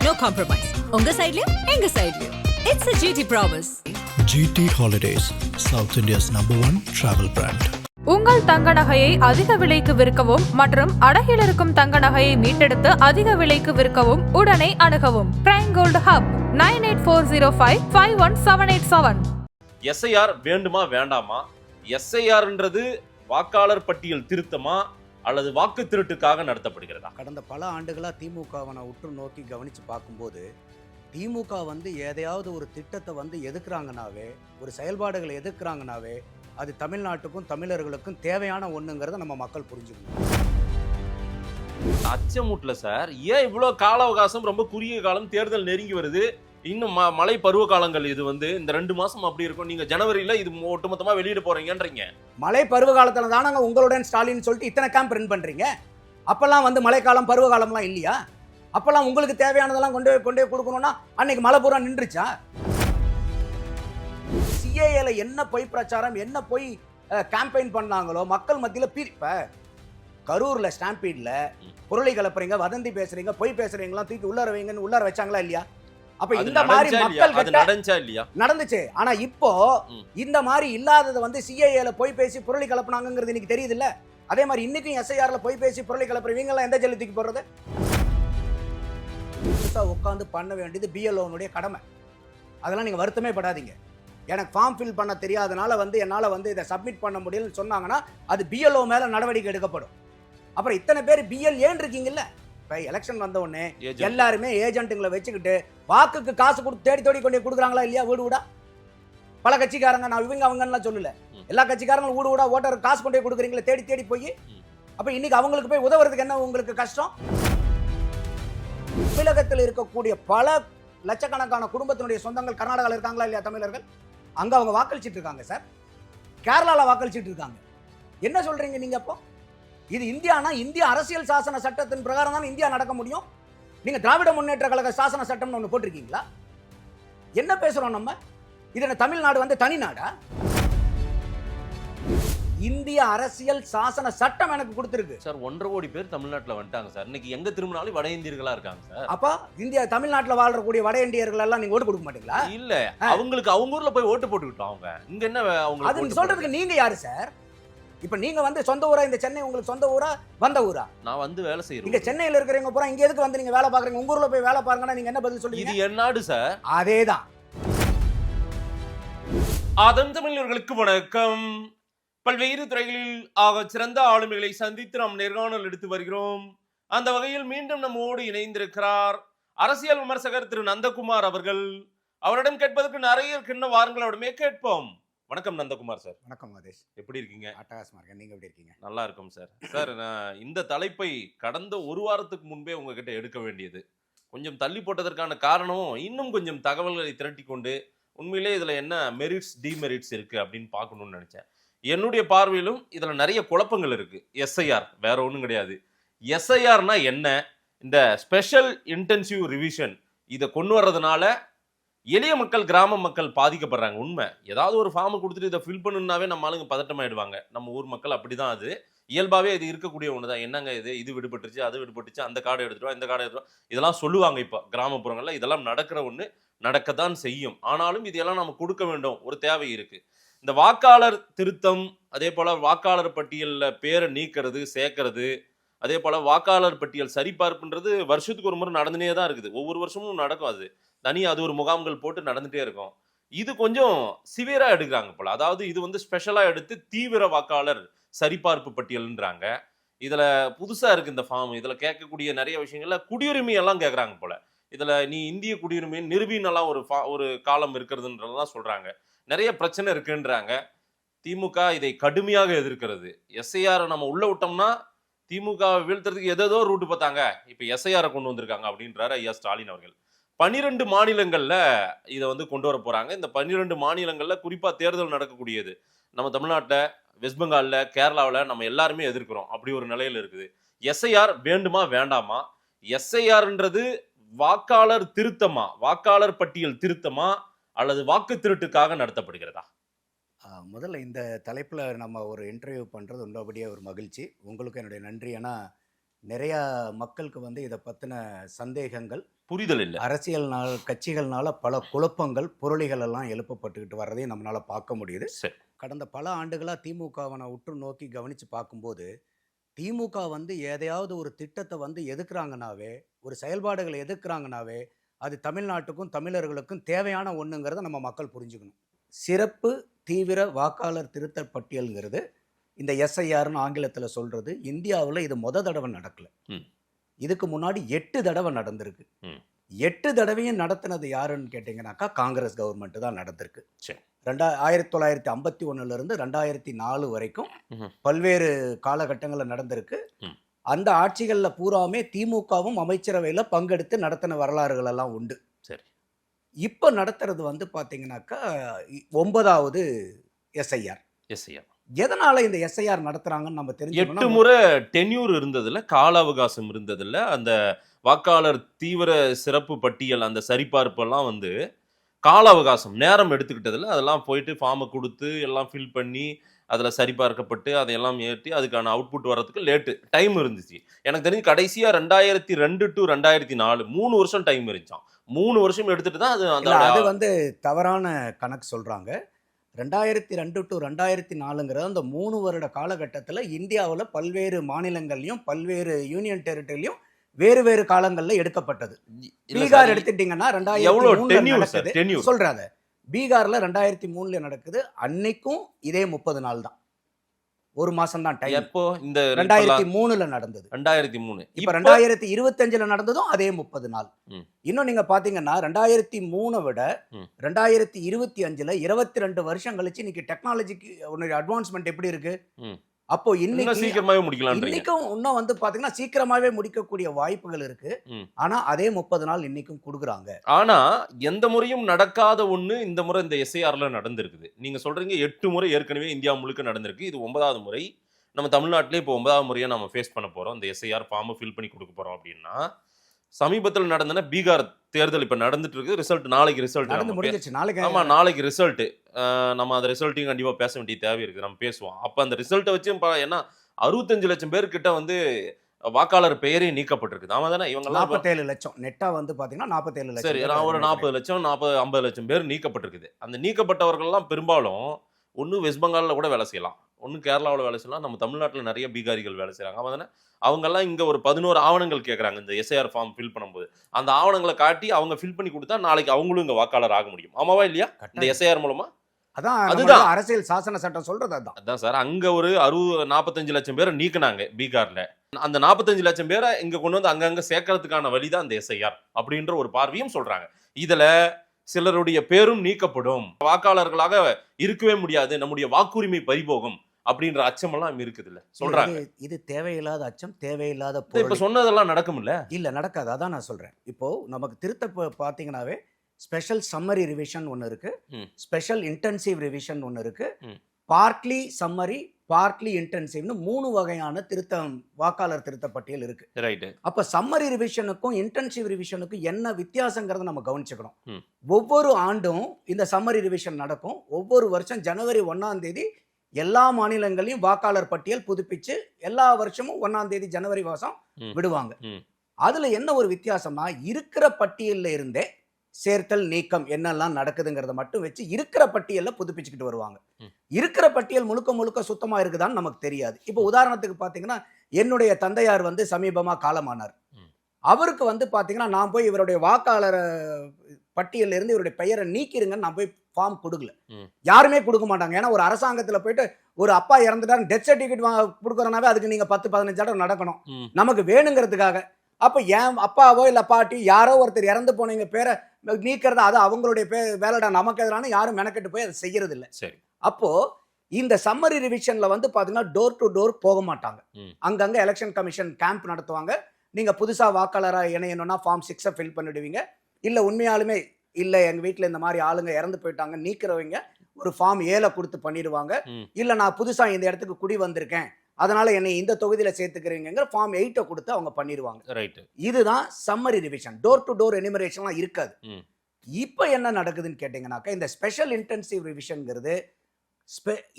No compromise. உங்க சைடுலயும் எங்க சைடுலயும். It's a GT promise. GT Holidays, South India's #1 travel brand. உங்கள் தங்க நகையை அதிக விலைக்கு விற்கவும் மற்றும் அடகில் இருக்கும் தங்க நகையை மீட்டெடுத்து அதிக விலைக்கு விற்கவும் உடனே அணுகவும். Prime gold hub 9840551787. எஸ்ஐஆர் வேண்டுமா வேண்டாமா? எஸ்ஐஆர்ன்றது வாக்காளர் பட்டியல் திருத்தமா அல்லது வாக்கு திருட்டுக்காக நடத்தப்படுகிறதா? கடந்த பல ஆண்டுகளாக திமுகவை நான் உற்று நோக்கி கவனித்து பார்க்கும்போது திமுக எதையாவது ஒரு திட்டத்தை எதிர்க்கிறாங்கனாவே, ஒரு செயல்பாடுகளை எதிர்க்கிறாங்கனாவே அது தமிழ்நாட்டுக்கும் தமிழர்களுக்கும் தேவையான ஒண்ணுங்கிறத நம்ம மக்கள் புரிஞ்சுக்கணும். அச்சமூட்டல சார், ஏன் இவ்வளவு கால அவகாசம்? ரொம்ப குறுகிய காலம், தேர்தல் நெருங்கி வருது, இன்னும் மழை பருவ காலங்கள். இது இந்த 2 மாசம் அப்படி இருக்கும். நீங்க ஜனவரியில இது ஒட்டுமொத்தமா வெளியிட போறீங்கன்றீங்க. மழை பருவ காலத்துல தானங்க உங்களுடன் ஸ்டாலின் சொல்லிட்டு இத்தனை கேம்ப் ரன் பண்றீங்க. அப்பெல்லாம் மழைக்காலம் பருவ காலம்லாம் இல்லையா? அப்பெல்லாம் உங்களுக்கு தேவையானதெல்லாம் கொண்டு கொடுக்கணும்னா அன்னைக்கு மழை பூரா நின்றுச்சா? சிஏஏல என்ன பொய் பிரச்சாரம், என்ன பொய் கேம்பெயின் பண்ணாங்களோ மக்கள் மத்தியில இப்ப கரூர்ல ஸ்டாம்பீட்ல பொருளை கலப்புறீங்க, வதந்தி பேசுறீங்க, பொய் பேசுறீங்களா, தூக்கி உள்ளார வைங்கன்னு உள்ளார வச்சாங்களா இல்லையா? அப்ப இந்த மாதிரி மக்கள் நடந்துச்சா இல்லையா? நடந்துச்சு. ஆனா இப்போ இந்த மாதிரி இல்லாததை சிஏஏல பொய் பேசி பொருளை கலப்புனாங்கிறது இன்னைக்கு தெரியுது இல்ல? அதே மாதிரி இன்னைக்கும் எஸ்ஐஆர்ல பொய் பேசி பொருளை கலப்புறவங்க எல்லாம் எந்த ஜெயில தூக்கி போடுறது? உட்காந்து பண்ண வேண்டியது பிஎல்ஓனுடைய கடமை. அதெல்லாம் நீங்க வருத்தமே படாதீங்க. எனக்கு ஃபார்ம் ஃபில் பண்ண தெரியாதனால என்னால இதை சப்மிட் பண்ண முடியலன்னு சொன்னாங்கன்னா அது பிஎல்ஓ மேல நடவடிக்கை எடுக்கப்படும். அப்புறம் இத்தனை பேர் பிஎல்ஏன்னு இருக்கீங்கல்ல, இப்போ எலெக்ஷன் வந்த உடனே எல்லாருமே ஏஜென்ட்டுங்களை வச்சுக்கிட்டு வாக்குக்கு காசு கொடுத்து தேடி தேடி கொண்டு கொடுக்குறாங்களா இல்லையா? வீடு வீடா பல கட்சிக்காரங்க, நான் இவங்க அவங்கலாம் சொல்லல, எல்லா கட்சிக்காரங்களும் வீடு வீடா ஓட்டர் காசு கொண்டு கொடுக்குறீங்களே தேடி தேடி போய். அப்ப இன்னைக்கு அவங்களுக்கு போய் உதவுறதுக்கு என்ன உங்களுக்கு கஷ்டம்? தமிழகத்தில் இருக்கக்கூடிய பல லட்சக்கணக்கான குடும்பத்தினுடைய சொந்தங்கள் கர்நாடகாவில் இருக்காங்களா இல்லையா தமிழர்கள்? அங்க அவங்க வாக்களிச்சிட்டு இருக்காங்க சார். கேரளால வாக்களிச்சிட்டு இருக்காங்க. என்ன சொல்றீங்க நீங்க? அப்போ இது இந்தியானா இந்திய அரசியல் சாசன சட்டத்தின் பிரகாரம் தான் இந்தியா நடக்க முடியும். நீங்க திராவிட முன்னேற்ற கழக சாசன சட்டம்னு ஒண்ணு போட்டிருக்கீங்களா? என்ன பேசுறோம் நம்ம? இது தமிழ்நாடு தனி நாடா? இந்திய அரசியல் சாசன சட்டம் எனக்கு கொடுத்திருக்கு சார். 1.5 கோடி பேர் தமிழ்நாட்டுல வந்துட்டாங்க சார். இன்னைக்கு எங்க திரும்பினாலும் வட இந்தியர்களா இருக்காங்க சார். அப்ப இந்தியா தமிழ்நாட்டுல வாழ்றக்கூடிய வட இந்தியர்கள் எல்லாம் நீங்க ஓட்டு கொடுக்க மாட்டீங்களா? இல்ல, அவங்களுக்கு அவங்க ஊர்ல போய் ஓட்டு போட்டுக்கிட்டோம். அவங்க இங்க என்ன அவங்க அது சொல்றதுக்கு நீங்க யாரு சார்? இப்ப நீங்க சொந்த ஊரா? இந்த சென்னை உங்களுக்கு சொந்த ஊரா, வந்த ஊரா? நான் வேலை செய்யறேன். இங்க சென்னையில இருக்கிறவங்க பூரா இங்க எதுக்கு நீங்க வேலை பாக்குறீங்க? உங்க ஊர்ல போய் வேலை பாருங்கன்னா நீங்க என்ன பதில் சொல்றீங்க? இது என் நாடு சார். அதேதான். அதன் தமிழர்களுக்கு வணக்கம். பல்வேறு துறைகளில் ஆக சிறந்த ஆளுமைகளை சந்தித்து நாம் நேர்காணல் எடுத்து வருகிறோம். அந்த வகையில் மீண்டும் நம்மோடு இணைந்திருக்கிறார் அரசியல் விமர்சகர் திரு நந்தகுமார் அவர்கள். அவரிடம் கேட்பதற்கு நிறைய இருக்கின்ற வாரங்களோடமே கேட்போம். வணக்கம் நந்தகுமார் சார். வணக்கம் மதேஷ். எப்படி இருக்கீங்க? அட்டகாசமா இருக்கேன். நீங்க எப்படி இருக்கீங்க? நல்லா இருக்கும் சார். சார், நான் இந்த தலைப்பை கடந்த 1 வாரத்துக்கு முன்பே உங்ககிட்ட எடுக்க வேண்டியது, கொஞ்சம் தள்ளி போட்டதற்கான காரணம் இன்னும் கொஞ்சம் தகவல்களை திரட்டி கொண்டு உண்மையிலே இதுல என்ன மெரிட்ஸ் டிமெரிட்ஸ் இருக்கு அப்படின்னு பார்க்கணும்னு நினைச்சேன். என்னுடைய பார்வையிலும் இதுல நிறைய குழப்பங்கள் இருக்கு. எஸ்ஐஆர் வேற ஒன்றும் கிடையாது. எஸ்ஐஆர்னா என்ன? இந்த ஸ்பெஷல் இன்டென்சிவ் ரிவிஷன் இதை கொண்டு வர்றதுனால எளிய மக்கள், கிராம மக்கள் பாதிக்கப்படுறாங்க. உண்மை. ஏதாவது ஒரு ஃபார்ம் கொடுத்துட்டு இதை ஃபில் பண்ணுனாவே நம்ம ஆளுங்க பதட்டமாயிடுவாங்க. நம்ம ஊர் மக்கள் அப்படிதான். அது இயல்பாவே இது இருக்கக்கூடிய ஒண்ணுதான். என்னங்க இது விடுபட்டுருச்சு, அது விடுபட்டுச்சு, அந்த கார்டு எடுத்துட்டு இந்த கார்டு எடுத்துட்டு இதெல்லாம் சொல்லுவாங்க. இப்போ கிராமப்புறங்கள்ல இதெல்லாம் நடக்கிற ஒண்ணு, நடக்கத்தான் செய்யும். ஆனாலும் இதெல்லாம் நம்ம கொடுக்க வேண்டும், ஒரு தேவை இருக்கு. இந்த வாக்காளர் திருத்தம், அதே போல வாக்காளர் பட்டியல்ல பேரை நீக்கிறது, சேர்க்கறது, அதே போல வாக்காளர் பட்டியல் சரிபார்ப்புன்றது வருஷத்துக்கு ஒரு முறை நடந்துனே தான் இருக்குது. ஒவ்வொரு வருஷமும் நடக்கும். அது தனியாக அது ஒரு முகாம்கள் போட்டு நடந்துட்டே இருக்கும். இது கொஞ்சம் சிவியரா எடுக்கிறாங்க போல. அதாவது இது ஸ்பெஷலா எடுத்து தீவிர வாக்காளர் சரிபார்ப்பு பட்டியல்ன்றாங்க. இதுல புதுசா இருக்கு இந்த ஃபார்ம். இதுல கேட்கக்கூடிய நிறைய விஷயங்கள்ல குடியுரிமை எல்லாம் கேட்கறாங்க போல. இதுல நீ இந்திய குடியுரிமை நிறுவினெல்லாம் ஒரு காலம் இருக்கிறதுன்றதான் சொல்றாங்க. நிறைய பிரச்சனை இருக்குன்றாங்க. திமுக இதை கடுமையாக எதிர்க்கிறது. எஸ்ஐஆர் நம்ம உள்ள விட்டோம்னா திமுக வீழ்த்துறதுக்கு ஏதோ ரூட்டு பார்த்தாங்க. இப்ப எஸ்ஐஆரை கொண்டு வந்திருக்காங்க அப்படின்றாரு ஐயா ஸ்டாலின் அவர்கள். 12 மாநிலங்கள்ல இதை கொண்டு வர போறாங்க. இந்த 12 மாநிலங்கள்ல குறிப்பா தேர்தல் நடக்கக்கூடியது. நம்ம தமிழ்நாட்டில், வெஸ்ட் பெங்கால்ல, கேரளாவில் நம்ம எல்லாருமே எதிர்க்கிறோம். அப்படி ஒரு நிலையில இருக்குது. எஸ்ஐஆர் வேண்டுமா வேண்டாமா? எஸ்ஐஆர்ன்றது வாக்காளர் திருத்தமா, வாக்காளர் பட்டியல் திருத்தமா அல்லது வாக்கு திருட்டுக்காக நடத்தப்படுகிறதா? முதல்ல இந்த தலைப்பில் நம்ம ஒரு இன்டர்வியூ பண்ணுறது உள்ளபடியே ஒரு மகிழ்ச்சி. உங்களுக்கு என்னுடைய நன்றி. ஏன்னா நிறையா மக்களுக்கு இதை பற்றின சந்தேகங்கள் புரிதல் இல்ல. அரசியல் கட்சிகள்னால பல குழப்பங்கள், புரளிகள் எல்லாம் எழுப்பப்பட்டுக்கிட்டு வர்றதையும் நம்மளால பார்க்க முடியுது. சரி. கடந்த பல ஆண்டுகளா திமுகவை நான் உற்று நோக்கி கவனிச்சு பார்க்கும்போது, திமுக வந்து எதையாவது ஒரு திட்டத்தை வந்து எதிர்க்கிறாங்கனாவே, ஒரு செயல்பாடுகளை எதிர்க்கிறாங்கனாவே, அது தமிழ்நாட்டுக்கும் தமிழர்களுக்கும் தேவையான ஒண்ணுங்கிறத நம்ம மக்கள் புரிஞ்சுக்கணும். சிறப்பு தீவிர வாக்காளர் திருத்தல் பட்டியல்ங்கிறது இந்த எஸ்ஐஆர்னு ஆங்கிலத்துல சொல்றது இந்தியாவுல இது தடவை நடக்கல. ம். இதுக்கு முன்னாடி 8 தடவை நடந்திருக்கு. ம். 8 தடவையும் நடத்தினது யாருன்னு கேட்டிங்கனாக்கா காங்கிரஸ் கவர்மெண்ட் தான் நடந்திருக்கு. சரி. 1951 இருந்து 2004 வரைக்கும் ம்ஹும். பல்வேறு காலகட்டங்களில் நடந்திருக்கு. ம். அந்த ஆட்சிகளில் பூராமே திமுகவும் அமைச்சரவையில் பங்கெடுத்து நடத்தின வரலாறுகள் எல்லாம் உண்டு. சரி. இப்போ நடத்துறது வந்து பார்த்தீங்கன்னாக்கா 9வது எஸ்ஐஆர். எஸ்ஐஆர் எதனால இந்த எஸ்ஐஆர் நடத்துறாங்கன்னு நம்ம 8 தெரிஞ்சுக்கணும். முறை டென்யூர் இருந்ததுல, கால அவகாசம் இருந்ததுல, அந்த வாக்காளர் தீவிர சிறப்பு பட்டியல் அந்த சரிபார்ப்பெல்லாம் வந்து கால அவகாசம் நேரம் எடுத்துக்கிட்டதுல அதெல்லாம் போயிட்டு ஃபார்மை கொடுத்து எல்லாம் ஃபில் பண்ணி அதில் சரிபார்க்கப்பட்டு அதையெல்லாம் ஏற்றி அதுக்கான அவுட்புட் வர்றதுக்கு டைம் இருந்துச்சு. எனக்கு தெரிஞ்சு கடைசியாக 2002 to 2004 3 வருஷம் டைம் இருந்துச்சான். 3 வருஷம் எடுத்துட்டு தான் அது வந்து தவறான கணக்கு சொல்றாங்க. 2002 to 2004ங்கிற அந்த 3 வருட காலகட்டத்தில் இந்தியாவில் பல்வேறு மாநிலங்கள்லையும் பல்வேறு யூனியன் டெரிட்டரிலையும் வேறு வேறு காலங்களில் எடுக்கப்பட்டது. பீகார் எடுத்துட்டீங்கன்னா 2003 சொல்றாங்க. பீகார்ல 2003 நடக்குது. அன்னைக்கும் இதே 30 நாள் தான், ஒரு மாசம் தான் டைம். எப்போ இந்த 2003 நடந்தது. 2003. இப்ப 2025 நடந்ததும் அதே 30 நாள். இன்னும் நீங்க பாத்தீங்கன்னா 2003 விட 2025 22 வருஷம் கழிச்சு இன்னைக்கு டெக்னாலஜிக்கு அட்வான்ஸ்மெண்ட் எப்படி இருக்கு? அப்போ இன்னைக்கு சீக்கிரமாவே முடிக்கலாம். இன்னைக்கும் இன்னும் வந்து பாத்தீங்கன்னா சீக்கிரமாவே முடிக்கக்கூடிய வாய்ப்புகள் இருக்கு. ஆனா அதே 30 நாள் இன்னைக்கும் கொடுக்குறாங்க. ஆனா எந்த முறையும் நடக்காத ஒண்ணு இந்த முறை இந்த எஸ்ஐஆர்ல நடந்திருக்குது. நீங்க சொல்றீங்க 8 முறை ஏற்கனவே இந்தியா முழுக்க நடந்திருக்கு. இது 9வது முறை. நம்ம தமிழ்நாட்டிலே இப்போ 9வது முறையா நம்ம ஃபேஸ் பண்ண போறோம். இந்த எஸ்ஐஆர் ஃபார்மை ஃபில் பண்ணி கொடுக்க போறோம் அப்படின்னா, சமீபத்தில் நடந்தன பீகார் தேர்தல் இப்ப நடந்துட்டு இருக்கு. ரிசல்ட் நாளைக்கு ரிசல்ட் முடிஞ்சிருச்சு. ஆமா, நாளைக்கு ரிசல்ட். நம்ம அந்த ரிசல்ட்டையும் கண்டிப்பா பேச வேண்டிய தேவை இருக்கு. நம்ம பேசுவோம். அப்ப அந்த ரிசல்ட்டை வச்சு ஏன்னா 65 லட்சம் பேர் கிட்ட வந்து வாக்காளர் பெயரே நீக்கப்பட்டிருக்கு. ஆமா தானே? இவங்க 47 லட்சம் நெட்டா வந்து பாத்தீங்கன்னா 47 லட்சம். சரி, ஒரு 40 லட்சம் 50 லட்சம் பேர் நீக்கப்பட்டிருக்குது. அந்த நீக்கப்பட்டவர்கள் எல்லாம் பெரும்பாலும் ஒன்னு வெஸ்ட் பெங்கால்ல கூட வேலை செய்யலாம், ஒன்னு கேரளாவில் வேலை செய்யலாம். நம்ம தமிழ்நாட்டில் நிறைய பீகாரிகள் வேலை செய்யறாங்க. ஆமா தானே? அவங்க எல்லாம் இங்க ஒரு 11 ஆவணங்கள் கேட்கறாங்க இந்த எஸ்ஐஆர் ஃபார்ம் ஃபில் பண்ணும்போது. அந்த ஆவணங்களை காட்டி அவங்க ஃபில் பண்ணி கொடுத்தா நாளைக்கு அவங்களும் இங்க வாக்காளர் ஆக முடியும். ஆமாவா இல்லையா? இந்த எஸ்ஐஆர் மூலமா அதுதான் அரசியல் சாசன சட்டம் சொல்றது. அதான் சார், அங்க ஒரு 45 லட்சம் பேரை நீக்கினாங்க பீகார்ல. அந்த 45 லட்சம் பேரை இங்க கொண்டு வந்து அங்கங்க சேர்க்கறதுக்கான வழிதான் அந்த எஸ்ஐஆர் அப்படின்ற ஒரு பார்வையும் சொல்றாங்க. இதுல சிலருடைய பேரும் நீக்கப்படும், வாக்காளர்களாக இருக்கவே முடியாது, நம்முடைய வாக்குரிமை பறிபோகும் அப்படின்ற அச்சம் எல்லாம் இருக்குது இல்ல சொல்றாங்க. இது தேவையில்லாத அச்சம், தேவையில்லாத இப்ப சொன்னதெல்லாம் நடக்கும் இல்ல நடக்காது. அதான் நான் சொல்றேன். இப்போ நமக்கு திருத்த பாத்தீங்கன்னாவே ஸ்பெஷல் சம்மரி ரிவிஷன் ஒன்று இருக்கு, ஸ்பெஷல் இன்டென்சிவ் ரிவிஷன் ஒன்று இருக்கு, பார்ட்லி சம்மரி, பார்ட்லி இன்டென்சிவ்னு 3 வகையான வாக்காளர் திருத்த பட்டியல் இருக்கு. ரைட். அப்ப சம்மரி ரிவிஷனுக்கும் இன்டென்சிவ் ரிவிஷனுக்கும் என்ன வித்தியாசங்கிறத நம்ம கவனிச்சுக்கணும். ஒவ்வொரு ஆண்டும் இந்த சம்மரி ரிவிஷன் நடக்கும். ஒவ்வொரு வருஷம் ஜனவரி 1ஆம் தேதி எல்லா மாநிலங்களையும் வாக்காளர் பட்டியல் புதுப்பிச்சு எல்லா வருஷமும் 1ஆம் தேதி ஜனவரி மாசம் விடுவாங்க. அதுல என்ன ஒரு வித்தியாசம்னா, இருக்கிற பட்டியல்ல இருந்தே சேர்த்தல் நீக்கம் என்னெல்லாம் நடக்குதுங்கிறத மட்டும் வச்சு இருக்கிற பட்டியல்ல புதுப்பிச்சுக்கிட்டு வருவாங்க. இருக்கிற பட்டியல் முழுக்க முழுக்க சுத்தமா இருக்குதான்னு நமக்கு தெரியாது. இப்போ உதாரணத்துக்கு பாத்தீங்கன்னா, என்னுடைய தந்தையார் வந்து சமீபமா காலமானார். அவருக்கு வந்து பாத்தீங்கன்னா, நான் போய் இவருடைய வாக்காளர் பட்டியல்ல இருந்து இவருடைய பெயரை நீக்கிருங்கன்னு நான் போய் ஃபார்ம் கொடுக்கல. யாருமே கொடுக்க மாட்டாங்க. ஏன்னா ஒரு அரசாங்கத்துல போயிட்டு ஒரு அப்பா இறந்துட்டாரு டெத் சர்டிபிகேட் கொடுக்கறனாவே அதுக்கு நீங்க 10-15 தடவை நடக்கணும் நமக்கு வேணுங்கிறதுக்காக. அப்ப என் அப்பாவோ இல்ல பாட்டி யாரோ ஒருத்தர் இறந்து போனவங்க பேரை நீக்கிறது அது அவங்களுடைய வேலைடா, நமக்கு எதிரான யாரும் மெனக்கெட்டு போய் அதை செய்யறது இல்லை. அப்போ இந்த சம்மரி ரிவிஷன்ல வந்து பாத்தீங்கன்னா டோர் டு டோர் போக மாட்டாங்க. அங்கங்க எலெக்ஷன் கமிஷன் கேம்ப் நடத்துவாங்க. நீங்க புதுசா வாக்காளராக இணையணும்னா ஃபார்ம் 6 ஃபில் பண்ணிடுவீங்க. இல்ல உண்மையாலுமே இல்ல எங்க வீட்டுல இந்த மாதிரி ஆளுங்க இறந்து போயிட்டாங்க நீக்கிறவங்க ஒரு ஃபார்ம் 7 கொடுத்து பண்ணிடுவாங்க. இல்ல நான் புதுசா இந்த இடத்துக்கு குடி வந்திருக்கேன் அதனால என்னை இந்த தொகுதியில சேர்த்துக்கிறீங்க ஃபார்ம் 8 கொடுத்து அவங்க பண்ணிடுவாங்க. இதுதான் summary revision. Door to door எனிமரேஷன்லாம் இருக்காது. இப்ப என்ன நடக்குதுன்னு கேட்டீங்கன்னாக்கா, இந்த ஸ்பெஷல் இன்டென்சிவ் ரிவிஷன்ங்கிறது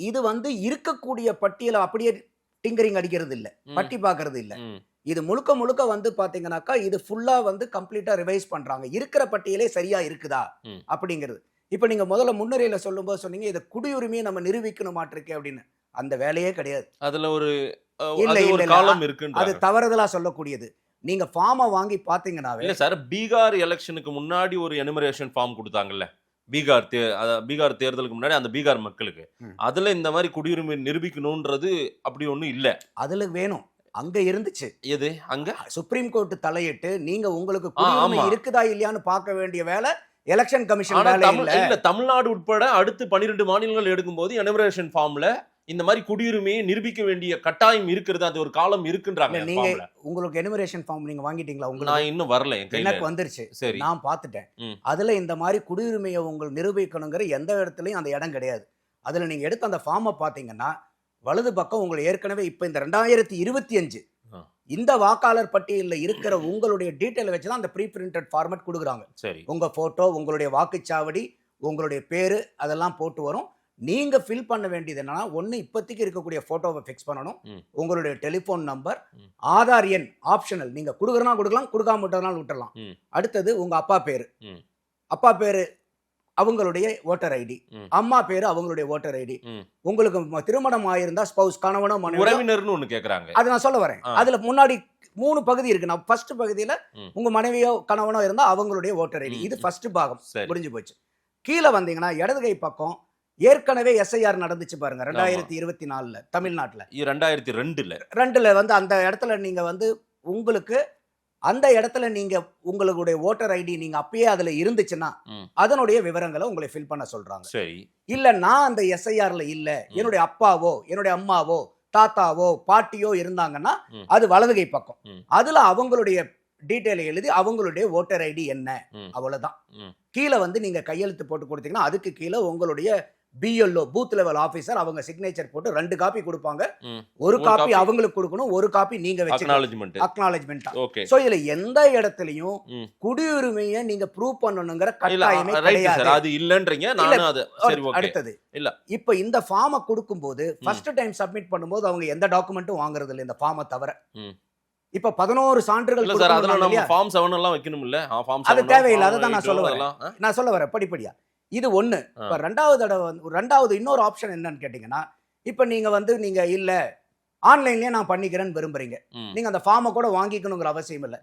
இது வந்து இருக்கக்கூடிய பட்டியலை அப்படியே டிங்கரிங் அடிக்கிறது இல்ல, பட்டி பார்க்கறது இல்ல. இது முழுக்க முழுக்க வந்து பாத்தீங்கன்னாக்கா இது ஃபுல்லா வந்து கம்ப்ளீட்டா ரிவைஸ் பண்றாங்க. இருக்கிற பட்டியலே சரியா இருக்குதா அப்படிங்கிறது. இப்ப நீங்க முதல்ல முன்னுரையில சொல்லும்போது சொன்னீங்க இதை குடியுரிமையை நம்ம நிரூபிக்கணுமாட்டிருக்கே அப்படின்னு. அந்த வேலையே கிடையாது. அதுல ஒரு இல்ல அது ஒரு இல்ல காலம் அது இருக்குன்றாங்க. தவறுதலா சொல்லக்கூடியது. நீங்க ஃபார்மை வாங்கி பாத்தீங்கன்னாவே இல்ல சார், பீகார் எலெக்ஷனுக்கு முன்னாடி ஒரு எனுமரேஷன் ஃபார்ம் கொடுத்தாங்கல்ல, பீகார் தேர்தலுக்கு முன்னாடி அந்த பீகார் மக்களுக்கு, அதுல இந்த மாதிரி குடியுரிமை நிரூபிக்கணும்ன்றது அப்படி ஒண்ணும் இல்ல. அதுல வேணும், அங்க இருந்துச்சு. எது அங்க? சுப்ரீம் கோர்ட் தலையிட்டு நீங்க உங்களுக்கு குடியுரிமை இருக்குதா இல்லையான்னு பார்க்க வேண்டிய வேலை எலெக்ஷன் கமிஷன் வேலை இல்ல. தமிழ்நாடு உட்பட அடுத்து 12 மாநிலங்கள் எடுக்கும்போது எனுமரேஷன் ஃபார்ம்ல இந்த மாதிரி குடியுரிமையை நிரூபிக்க வேண்டிய கட்டாயம் இருக்கிறது, அது ஒரு காலம் இருக்குன்றாங்க. நீங்க உங்களுக்கு எனுமரேஷன் ஃபார்ம் நீங்க வாங்கிட்டீங்களா? நான் இன்னும் வரல, எனக்கு வந்துருச்சு. சரி, நான் பார்த்துட்டேன். அதுல இந்த மாதிரி குடியுரிமையை உங்களுக்கு நிரூபிக்கணுங்கிற எந்த இடத்துலயும் அந்த இடம் கிடையாது. அதுல நீங்க எடுத்த அந்த ஃபார்மை பாத்தீங்கன்னா வலது பக்கம் உங்களுக்கு ஏற்கனவே இப்ப இந்த 2025 இந்த வாக்காளர் பட்டியலில் இருக்கிற உங்களுடைய டீட்டெயில் வச்சுதான் அந்த ப்ரீ பிரிண்டட் ஃபார்மேட் கொடுக்குறாங்க. சரி, உங்க போட்டோ, உங்களுடைய வாக்குச்சாவடி, உங்களுடைய பேரு அதெல்லாம் போட்டு வரும். நீங்க ஃபில் பண்ண வேண்டியது என்னன்னா, ஒன்னு இப்போதைக்கு இருக்கக்கூடிய போட்டோவை ஃபிக்ஸ் பண்ணணும், உங்களுடைய டெலிபோன் நம்பர், ஆதார் எண் ஆப்ஷனல், நீங்க கொடுக்கறனா கொடுக்கலாம், கொடுக்காம விட்டறனால விட்டுறலாம். அடுத்தது உங்க அப்பா பேரு அவங்களுடைய ஓட்டர் ஐடி, அம்மா பேரு அவங்களுடைய ஓட்டர் ஐடி, உங்களுக்கு திருமணம் ஆயிருந்தா ஸ்பௌஸ் கணவனோ மனைவி உறவினர்னு ஒன்னு கேக்குறாங்க. அது நான் சொல்ல வரேன். அதுல முன்னாடி 3 பகுதி இருக்கு. நான் ஃபர்ஸ்ட் பகுதியில உங்க மனைவியோ கணவனோ இருந்தா அவங்களுடைய ஓட்டர் ஐடி, இது ஃபர்ஸ்ட் பாகம் முடிஞ்சு போச்சு. கீழே வந்தீங்கன்னா இடது கை பக்கம் ஏற்கனவே எஸ்ஐஆர் நடந்துச்சு பாருங்க 2024 தமிழ்நாட்டுல, 2002ல வந்து அந்த இடத்துல நீங்க வந்து உங்களுக்கு அந்த இடத்துல நீங்க உங்களுடைய ஓட்டர் ஐடி நீங்க அப்பயே அதுல இருந்துச்சுன்னா அதனுடைய விவரங்களை உங்களை ஃபில் பண்ண சொல்றாங்க. சரி, இல்ல நான் அந்த எஸ்ஐஆர்ல இல்ல, என்னுடைய அப்பாவோ என்னுடைய அம்மாவோ தாத்தாவோ பாட்டியோ இருந்தாங்கன்னா அது வலதுகை பக்கம். அதுல அவங்களுடைய டீட்டெயில் எழுதி அவங்களுடைய ஓட்டர் ஐடி என்ன, அவ்வளவுதான். கீழே வந்து நீங்க கையெழுத்து போட்டு கொடுத்தீங்கன்னா அதுக்கு கீழே உங்களுடைய பிஎல்ஓ பூத் லெவல் ஆபீசர் அவங்க சிக்னேச்சர் போட்டு 2 காப்பி கொடுப்பாங்க. ஒரு காப்பி அவங்களுக்கு கொடுக்கணும், ஒரு காப்பி நீங்க வச்சுக்கணும், அக்னாலஜ்மென்ட். சோ இதுல எந்த இடத்துலயும் குடியுரிமையை நீங்க ப்ரூவ் பண்ணணும்ங்கற கட்டாயமே கிடையாது. அது இல்லன்றீங்க. நானும் அது சரி, ஓகே. அடுத்தது இல்ல, இப்போ இந்த ஃபார்மை கொடுக்கும்போது ஃபர்ஸ்ட் டைம் சப்மிட் பண்ணும்போது அவங்க எந்த டாக்குமெண்ட்டும் வாங்குறது இல்ல இந்த ஃபார்மை தவிர. இப்ப 11 சான்றுகள் கொடுக்கணும். ஃபார்ம் 7 எல்லாம் வைக்கணும் இல்ல? அது தேவையில்லை. அதான் நான் சொல்ல வரேன் படிப்படியா. இது ஒண்ணு. இப்ப ரெண்டாவது இன்னொரு ஆப்ஷன் என்னன்னு கேட்டீங்கன்னா, இப்ப நீங்க வந்து நீங்க இல்ல ஆன்லைன்லயே நான் பண்ணிக்கிறேன்னு விரும்புறீங்க, நீங்க அந்த ஃபார்மை கூட வாங்கிக்கணுங்கிற அவசியம் இல்ல.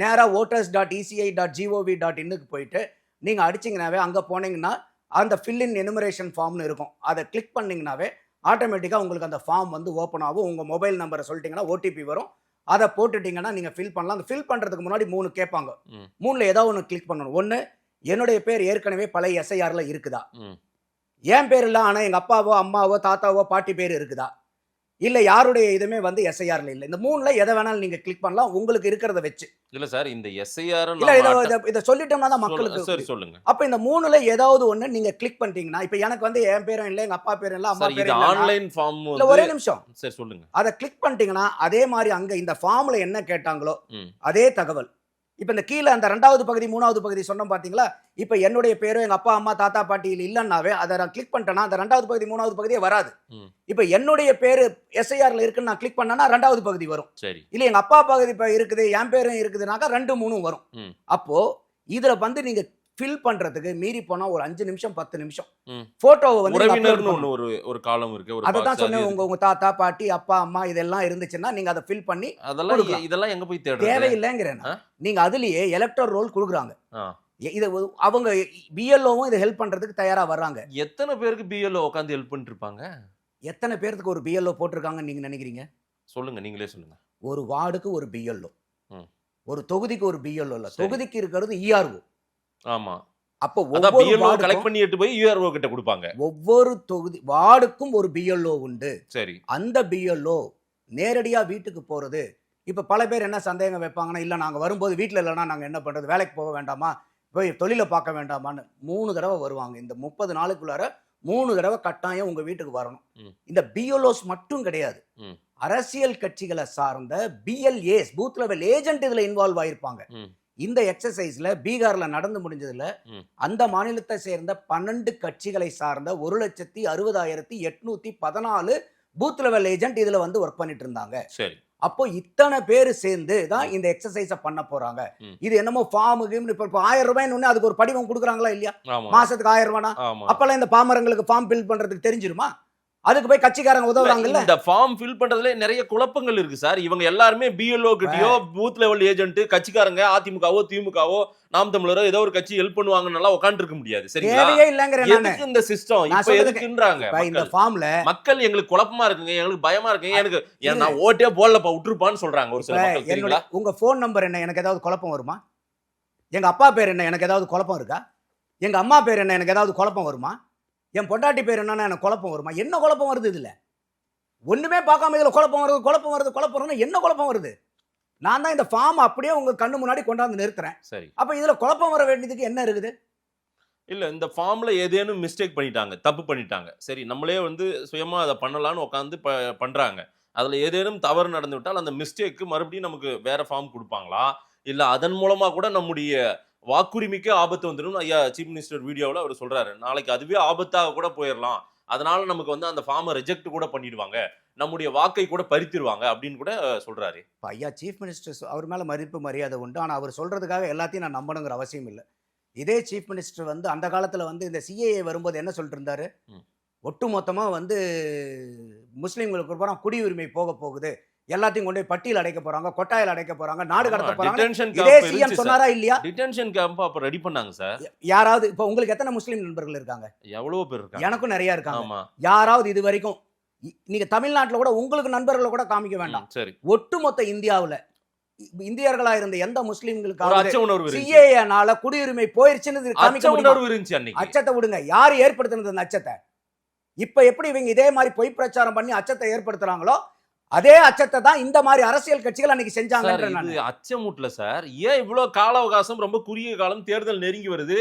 நேரா voters.eci.gov.in போயிட்டு நீங்க அடிச்சீங்கன்னாவே அங்க போனீங்கன்னா அந்த ஃபில் இன் எனுமரேஷன் ஃபார்ம்னு இருக்கும். அதை கிளிக் பண்ணீங்கன்னாவே ஆட்டோமேட்டிக்கா உங்களுக்கு அந்த ஃபார்ம் வந்து ஓப்பன் ஆகும். உங்க மொபைல் நம்பரை சொல்லிட்டீங்கன்னா ஓடிபி வரும், அதை போட்டுட்டீங்கன்னா நீங்க ஃபில் பண்ணலாம். அந்த ஃபில் பண்றதுக்கு முன்னாடி 3 கேட்பாங்க. 3ல ஏதாவது ஒன்று கிளிக் பண்ணணும். ஒன்னு, என்னுடைய பேர் ஏற்கனவே பழைய எஸ்ஐஆர்ல இருக்குதா, என் பேர் இல்ல ஆனா எங்க அப்பாவோ அம்மாவோ தாத்தாவோ பாட்டி பேர் இருக்குதா, இல்ல யாருடைய இதுமே வந்து எஸ்ஐஆர்ல இல்ல. இந்த 3ல எதை வேணாலும் நீங்க கிளிக் பண்ணலாம் உங்களுக்கு இருக்கிறத வச்சு. இல்ல சார், இந்த எஸ்ஐஆர் இத சொல்லிட்டோம்னா தான் மக்களுக்கு சரி சொல்லுங்க. அப்ப இந்த 3ல ஏதாவது ஒண்ணு நீங்க கிளிக் பண்ணிட்டீங்கன்னா, இப்ப எனக்கு வந்து என் பேரும் இல்ல எங்க அப்பா பேரும் இல்ல அம்மா பேரும் இல்ல, ஆன்லைன் ஃபார்ம் இல்ல, ஒரே நிமிஷம் சரி சொல்லுங்க. அதை கிளிக் பண்ணிட்டீங்கன்னா அதே மாதிரி அங்க இந்த ஃபார்ம்ல என்ன கேட்டாங்களோ அதே தகவல். இப்ப இந்த கீழே அந்த 2வது பகுதி 3வது பகுதி சொன்னோம் பாத்தீங்களா, இப்ப என்னுடைய பேரும் எங்க அப்பா அம்மா தாத்தா பாட்டி இல்லன்னாவே அதை நான் கிளிக் பண்ணிட்டேன்னா அந்த 2வது பகுதி 3வது பகுதியே வராது. இப்ப என்னுடைய பேரு எஸ்ஐஆர்ல இருக்குன்னு நான் கிளிக் பண்ணனா 2வது பகுதி வரும். சரி, இல்ல எங்க அப்பா பகுதி இருக்குது என் பேரும் இருக்குதுனாக்கா 2 3 வரும். அப்போ இதுல வந்து நீங்க ஃபில் பண்றதுக்கு மீறி போனா ஒரு 5 நிமிஷம் 10 நிமிஷம் போட்டோவை வந்து உறவினர்னு ஒரு காலம் இருக்கு. அதான் சொன்னேன், உங்க தாத்தா பாட்டி அப்பா அம்மா இதெல்லாம் இருந்துச்சுன்னா நீங்க அதை ஃபில் பண்ணி இதெல்லாம் எங்க போய் தேடுறது தேவையில்லைங்கிறேன். நீங்க அதுலயே எலக்டோரல் ரோல் கொடுக்குறாங்க. இது அவங்க பிஎல்ஓவும் இதை ஹெல்ப் பண்றதுக்கு தயாரா வர்றாங்க. எத்தனை பேருக்கு பிஎல்ஓ உட்கார்ந்து ஹெல்ப் பண்ணிட்டு இருப்பாங்க? எத்தனை பேருக்கு ஒரு பிஎல்ஓ போட்டிருக்காங்கன்னு நீங்க நினைக்கிறீங்க? சொல்லுங்க, நீங்களே சொல்லுங்க. ஒரு வார்டுக்கு ஒரு பிஎல்ஓ, ஒரு தொகுதிக்கு ஒரு பிஎல்ஓ இல்ல, தொகுதிக்கு இருக்கிறது இஆர்ஓ. ஆமா, அப்போ பிஎல்ஓ கலெக்ட் பண்ணி எடுத்து போய் இஆர்ஓ கிட்ட கொடுப்பாங்க. ஒவ்வொரு தொகுதி வார்டுக்கும் ஒரு பிஎல்ஓ உண்டு. சரி, அந்த பிஎல்ஓ நேரடியா வீட்டுக்கு போறது. இப்ப பல பேர் என்ன சந்தேகம் வைப்பாங்கன்னா, இல்ல நாங்க வரும்போது வீட்டுல இல்லைன்னா நாங்க என்ன பண்றது, வேலைக்கு போக வேண்டாமா, போய் தொழிலை பார்க்க வேண்டாமான்னு 3 தடவை வருவாங்க. இந்த 30 நாளுக்குள்ளார 3 தடவை கட்டாயம் உங்க வீட்டுக்கு வரணும். இந்த பிஎல்ஓஸ் மட்டும் கிடையாது, அரசியல் கட்சிகளை சார்ந்த பிஎல்ஏஸ் பூத் லெவல் ஏஜென்ட் இதுல இன்வால்வ் ஆயிருப்பாங்க. இந்த எக்ஸசைஸ்ல பீகார்ல நடந்து முடிஞ்சதுல அந்த மாநிலத்தை சேர்ந்த 12 கட்சிகளை சார்ந்த 1,60,60,814 பூத் லெவல் ஏஜென்ட் இதுல வந்து ஒர்க் பண்ணிட்டு இருந்தாங்க. சரி, அப்போ இத்தனை பேர் சேர்ந்து தான் இந்த எக்ஸசைஸ பண்ண போறாங்க. இது என்னமோ ஃபார்முக்கு இப்ப 1000 ரூபாய்னு அதுக்கு ஒரு படிவம் கொடுக்குறாங்களா இல்லையா? மாசத்துக்கு 1000 ரூபானா அப்பெல்லாம் இந்த பாமரங்களுக்கு ஃபார்ம் ஃபில் பண்றதுக்கு தெரிஞ்சிருமா? அதுக்கு போய் கட்சிக்காரங்க உதவுறாங்கல்ல. இந்த ஃபார்ம் ஃபில் பண்றதுல நிறைய குழப்பங்கள் இருக்கு சார். இவங்க எல்லாருமே பிஎல்ஓ கிட்டயோ பூத் லெவல் ஏஜென்ட் கட்சிக்காரங்க அதிமுகவோ திமுகவோ நாம் தமிழரோ ஏதோ ஒரு கட்சி ஹெல்ப் பண்ணுவாங்கன்னு எல்லாம் உட்கார்ந்து இருக்க முடியாது. சரிங்களா? தேவையே இல்லங்கறேன் நானு. எதுக்கு இந்த சிஸ்டம் இப்ப எதுக்குன்றாங்க இந்த ஃபார்ம்ல மக்கள் எங்களுக்கு குழப்பமா இருக்குங்க, எங்களுக்கு பயமா இருக்குங்க, எனக்கு நான் ஓட்டே போடலப்பா விட்டுருப்பான்னு சொல்றாங்க ஒரு சில மக்கள். தெரியுங்களா? உங்க ஃபோன் நம்பர் என்ன, எனக்கு ஏதாவது குழப்பம் வருமா? எங்க அப்பா பேர் என்ன, எனக்கு ஏதாவது குழப்பம் இருக்கா? எங்க அம்மா பேர் என்ன, எனக்கு ஏதாவது குழப்பம் வருமா? என் பொண்டாட்டி பேர் என்னன்னா எனக்கு குழப்பம் வருமா? என்ன குழப்பம் வருது இதுல? ஒண்ணுமே பார்க்காம இதுல குழப்பம் வருது என்ன குழப்பம் வருது? நான் தான் இந்த ஃபார்ம் அப்படியே உங்க கண்ணு முன்னாடி கொண்டாந்து நிறுத்துறேன். சரி, அப்ப இதுல குழப்பம் வர வேண்டியதுக்கு என்ன இருக்குது? இல்ல இந்த ஃபார்ம்ல ஏதேனும் மிஸ்டேக் பண்ணிட்டாங்க, தப்பு பண்ணிட்டாங்க. சரி, நம்மளே சுயமா அதை பண்ணலாம்னு உட்காந்து பண்றாங்க. அதுல ஏதேனும் தவறு நடந்து விட்டால் அந்த மிஸ்டேக்கு மறுபடியும் நமக்கு வேற ஃபார்ம் கொடுப்பாங்களா, இல்ல அதன் மூலமா கூட நம்முடைய வாக்குரிமைக்கு ஆபத்து வந்துடும். ஐயா சீஃப் மினிஸ்டர் வீடியோவில் அவர் சொல்றாரு, நாளைக்கு அதுவே ஆபத்தாக கூட போயிடலாம், அதனால நமக்கு அந்த ஃபார்மை ரிஜெக்ட் கூட பண்ணிடுவாங்க, நம்முடைய வாக்கை கூட பறித்துருவாங்க அப்படின்னு கூட சொல்றாரு. ஐயா சீஃப் மினிஸ்டர் அவர் மேல மதிப்பு மரியாதை உண்டு. ஆனா அவர் சொல்றதுக்காக எல்லாத்தையும் நான் நம்பணுங்கிற அவசியம் இல்லை. இதே சீஃப் மினிஸ்டர் அந்த காலத்துல இந்த சிஏஏ வரும்போது என்ன சொல்லிட்டு இருந்தாரு? ஒட்டுமொத்தமா முஸ்லீம்களுக்கு அப்புறம் குடியுரிமை போக போகுது, எல்லாத்தையும் கொண்டு போய் பட்டியல் அடைக்க போறாங்க, கொட்டாயில் அடைக்க போறாங்க, நாடு கடத்த போறாங்க. இதே சிஎம் சொன்னாரா இல்லையா? டிடென்ஷன் கேம்ப் அப்ப ரெடி பண்ணாங்க சார். யாராவது இப்ப உங்களுக்கு எத்தனை முஸ்லீம் நண்பர்கள் இருக்காங்க? எவ்வளவு பேர் இருக்காங்க? எனக்கும் நிறைய இருக்காங்க. யாராவது இது வரைக்கும் நீங்க தமிழ்நாட்டுல கூட உங்களுக்கு நண்பர்களை கூட காமிக்க வேண்டாம். சரி, ஒட்டுமொத்த இந்தியாவுல இந்தியர்களா இருந்த எந்த முஸ்லீம்களுக்கு சிஏஏனால குடியுரிமை போயிருச்சுன்னு காமிக்க முடியும்? அச்சத்தை விடுங்க, யாரு ஏற்படுத்தினது அந்த அச்சத்தை? இப்ப எப்படி இவங்க இதே மாதிரி பொய் பிரச்சாரம் பண்ணி அச்சத்தை ஏற்படுத்துறாங்களோ அதே அச்சத்தை தான் இந்த மாதிரி அரசியல் கட்சிகள் அன்னைக்கு செஞ்சாங்க. அச்சமூட்டல சார். ஏன் இவ்வளவு கால அவகாசம்? ரொம்ப குறுகிய காலம், தேர்தல் நெருங்கி வருது,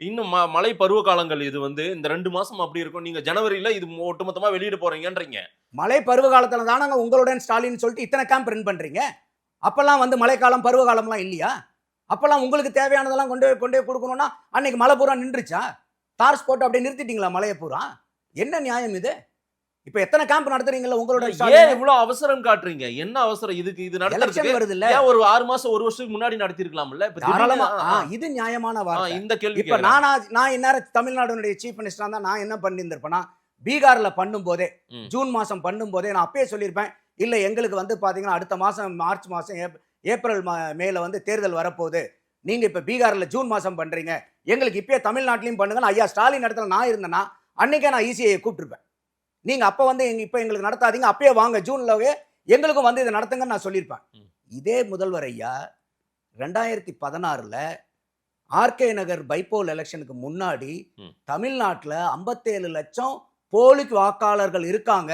இன்னும் மழை பருவ காலங்கள். இது இந்த 2 மாசம் அப்படி இருக்கும். நீங்க ஜனவரியில இது ஒட்டுமொத்தமா வெளியிட போறீங்கன்றீங்க. மழை பருவ காலத்துல தானங்க உங்களுடன் ஸ்டாலின் சொல்லிட்டு இத்தனை கேம்ப் ரன் பண்றீங்க. அப்பெல்லாம் மழைக்காலம் பருவ காலம்லாம் இல்லையா? அப்பெல்லாம் உங்களுக்கு தேவையானதெல்லாம் கொண்டு கொடுக்கணும்னா அன்னைக்கு மழை பூரா நின்றுச்சா? டார்ஸ் போட்டு அப்படியே நிறுத்திட்டீங்களா மழையை பூரா? என்ன நியாயம் இது? இப்ப எத்தனை கேம்ப் நடத்துறீங்கல்ல உங்களோட? ஏன் இவ்வளவு அவசரம் காட்டுறீங்க? என்ன அவசரம் இதுக்கு? இது நடத்துறதுக்கு வருது இல்ல, ஒரு 6 மாசம் 1 வருஷத்துக்கு முன்னாடி நடத்தி இருக்கலாம்ல. இது நியாயமான வார்த்தை. இந்த கேள்வி இப்ப நான் என்ன தமிழ்நாடுடைய சீஃப் மினிஸ்டரா தான் நான் என்ன பண்ணியிருந்திருப்பேன்னா, பீகார்ல பண்ணும் போதே ஜூன் மாசம் பண்ணும் போதே நான் அப்பயே சொல்லியிருப்பேன், இல்ல எங்களுக்கு பாத்தீங்கன்னா அடுத்த மாசம் மார்ச் மாசம் ஏப்ரல் மேல தேர்தல் வரப்போகுது, நீங்க இப்ப பீகார்ல ஜூன் மாசம் பண்றீங்க, எங்களுக்கு இப்பயே தமிழ்நாட்டிலையும் பண்ணுங்க. ஐயா ஸ்டாலின் இடத்துல நான் இருந்தேன்னா அன்னைக்கே நான் ஈசிஐ கூப்பிட்டுருப்பேன். நீங்க அப்ப இப்ப எங்களுக்கு நடத்தாதீங்க, அப்பயே வாங்க ஜூன்லவே எங்களுக்கும் இதை நடத்துங்கன்னு நான் சொல்லியிருப்பேன். இதே முதல்வர் ஐயா 2016ல ஆர்கே நகர் பைபோல் எலெக்ஷனுக்கு முன்னாடி தமிழ்நாட்டுல 57 லட்சம் போலி வாக்காளர்கள் இருக்காங்க,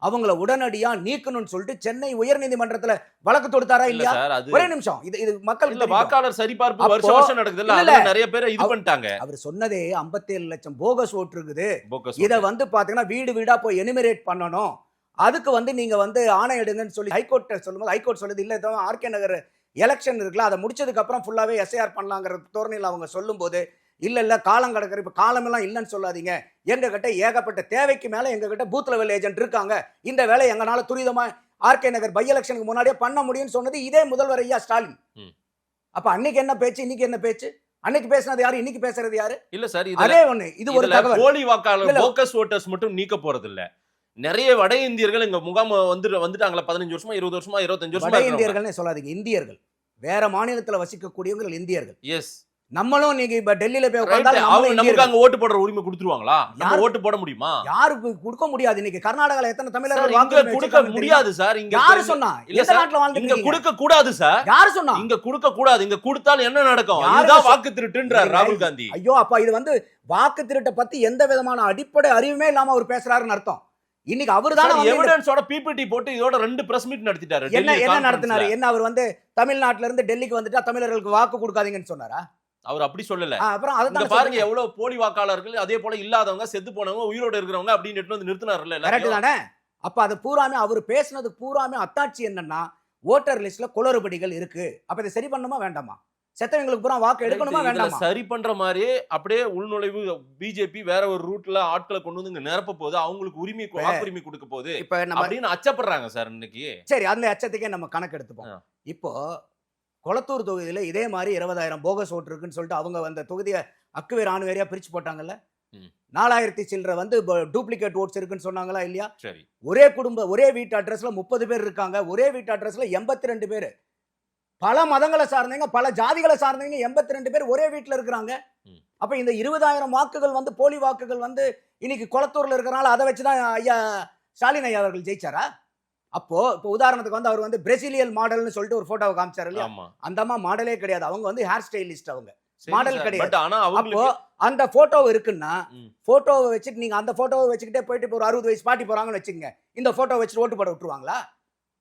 அவங்கள உடனடியா நீக்கணும்னு சொல்லிட்டு சென்னை உயர்நீதிமன்றத்துல வழக்கு தொடுத்தாரா இல்லையா? ஒரே நிமிஷம், இது மக்கள் வாக்காளர் சரிபார்ப்பு வருஷம் வருஷம் நடக்குது, அதுல நிறைய பேர் இது பண்ணிட்டாங்க. அவர் சொன்னதே 57 லட்சம் போகஸ் ஓட்டு இருக்குது. இத பாத்தீங்கன்னா வீடு வீடா போய் எனிமரேட் பண்ணணும், அதுக்கு நீங்க ஆணை எடுங்கன்னு சொல்லி ஹைகோர்ட் சொல்லும்போது ஹைகோர்ட் சொல்லுது இல்ல, ஆர்கே நகர் எலெக்ஷன் இருக்குல்ல, அதை முடிச்சதுக்கு அப்புறம் ஃபுல்லாவே எஸ்ஐஆர் பண்ணலாங்கிற தோரணையில் அவங்க சொல்லும் போது இல்ல காலம் கடக்கிற, இப்ப காலமெல்லாம் இல்லைன்னு சொல்லாதீங்க, எங்க கிட்ட ஏகப்பட்ட தேவைக்கு மேல எங்க கிட்ட பூத் லெவல் ஏஜென்ட் இருக்காங்க, இந்த வேலை எங்கனால துரிதமா ஆர்கே நகர் பை எலெக்ஷனுக்கு முன்னாடியே பண்ண முடியும்னு சொன்னது இதே முதல்வர் ஐயா ஸ்டாலின். அப்ப அன்னைக்கு என்ன பேச்சு, இன்னைக்கு என்ன பேச்சு? அன்னைக்கு பேசினது யாரு, இன்னைக்கு பேசுறது யாரு? இல்ல சார், அதே ஒண்ணு. இது ஒரு தகவல். போலி வாக்காளர் போக்கஸ் ஓட்டர்ஸ் மட்டும் நீக்க போறது இல்ல, நிறைய வட இந்தியர்கள் எங்க முகாம் வந்துட்டாங்களா 15 வருஷமா 20 வருஷமா 25 வருஷமா. வட இந்தியர்கள்னு சொல்லாதீங்க, இந்தியர்கள், வேற மாநிலத்துல வசிக்கக்கூடியவங்க இந்தியர்கள். எஸ், நம்மளும் நீங்க இப்ப டெல்லியில போய் உட்கார்ந்தா நமக்கு அங்க ஓட்டு போடுற உரிமை கொடுத்துருவாங்களா? நம்ம ஓட்டு போட முடியுமா? யாருக்கு கொடுக்க முடியாது. இன்னைக்கு கர்நாடகால எத்தனை தமிழர்கள் வாக்கு கொடுக்க முடியாது சார். இங்க யாரு சொன்னா? எந்த நாட்டுல வாழ்ந்துட்டு இங்க கொடுக்க கூடாது சார்? யாரு சொன்னா? இங்க கொடுக்க கூடாது. இங்க கொடுத்தால் என்ன நடக்கும்? இதுதான் வாக்கு திருட்டுன்றார் ராகுல் காந்தி. ஐயோ, அப்ப இது வாக்கு திருட்டை பத்தி எந்த விதமான அடிப்படை அறிவுமே இல்லாம அவர் பேசுறாருன்னு அர்த்தம். இன்னைக்கு அவர்தான் எவிடன்ஸோட பிபிடி போட்டு இதோட 2 பிரஸ் மீட் நடத்திட்டாரு. என்ன நடத்தினாரு? என்ன அவர் தமிழ்நாட்டுல இருந்து டெல்லிக்கு வந்துட்டா தமிழர்களுக்கு வாக்கு கொடுக்காதீங்கன்னு சொன்னாரா? அவர் அப்படி சொல்லல. அப்புறம் அத பாருங்க எவ்வளவு போலி வாக்காளர்கள், அதே போல இல்லாதவங்க, செத்து போனவங்க, உயிரோட இருக்கிறவங்க அப்படின்னு நிறுத்தினார்ல. கரெக்ட் தானே? அப்ப அது பூராமே அவர் பேசினது பூராமே அத்தாட்சி என்னன்னா ஓட்டர் லிஸ்ட்ல குளறுபடிகள் இருக்கு, அப்ப இதை சரி பண்ணுமா வேண்டாமா? செத்தவங்களுக்கு பூரா வாக்கு எடுக்கணுமா இதுல வேண்டாமா? சரி பண்ற மாதிரியே அப்படியே உள்நுழைவு பிஜேபி வேற ஒரு ரூட்ல ஆட்களை கொண்டு வந்து இங்க நிரப்ப போகுது, அவங்களுக்கு வாக்குரிமை கொடுக்க போகுது இப்ப நம்ம அப்படின்னு அச்சப்படுறாங்க சார் இன்னைக்கு. சரி, அந்த அச்சத்துக்கே நம்ம கணக்கு எடுத்துப்போம். இப்போ கொளத்தூர் தொகுதியில இதே மாதிரி 20,000 போகஸ் ஓட்டு இருக்குன்னு சொல்லிட்டு அவங்க அந்த தொகுதியை அக்குவேர் ஆணுவேரியா பிரிச்சு போட்டாங்கல்ல. 4000 சில்லற வந்து டூப்ளிகேட் ஓட்ஸ் இருக்குன்னு சொன்னாங்களா இல்லையா? சரி. ஒரே வீட்டு அட்ரஸ்ல 30 பேர் இருக்காங்க, ஒரே வீட்டு அட்ரஸ்ல 82 பேர், பல மதங்களை சார்ந்தவங்க பல ஜாதிகளை சார்ந்தவங்க 82 பேர் ஒரே வீட்டுல இருக்கிறாங்க. அப்ப இந்த 20,000 வாக்குகள் வந்து போலி வாக்குகள் வந்து இன்னைக்கு கொளத்தூர்ல இருக்கிறனால அதை வச்சுதான் ஐயா ஸ்டாலின் ஐயா அவர்கள் ஜெயிச்சாரா? அப்போ இப்போ உதாரணத்துக்கு வந்து அவர் வந்து பிரேசிலியன் மாடல்னு சொல்லிட்டு ஒரு போட்டோவை காமிச்சாரு இல்லையா? அந்த அம்மா மாடலே கிடையாது, அவங்க வந்து ஹேர் ஸ்டைலிஸ்ட், அவங்க மாடல் கிடையாது. அப்போ அந்த போட்டோ இருக்குன்னா போட்டோவை வச்சுட்டு நீங்க அந்த போட்டோவை வச்சுக்கிட்டே போயிட்டு இப்போ ஒரு 60 வயசு பாட்டி போறாங்கன்னு வச்சுக்கோங்க, இந்த போட்டோ வச்சுட்டு ஓட்டு போட விட்டுருவாங்களா?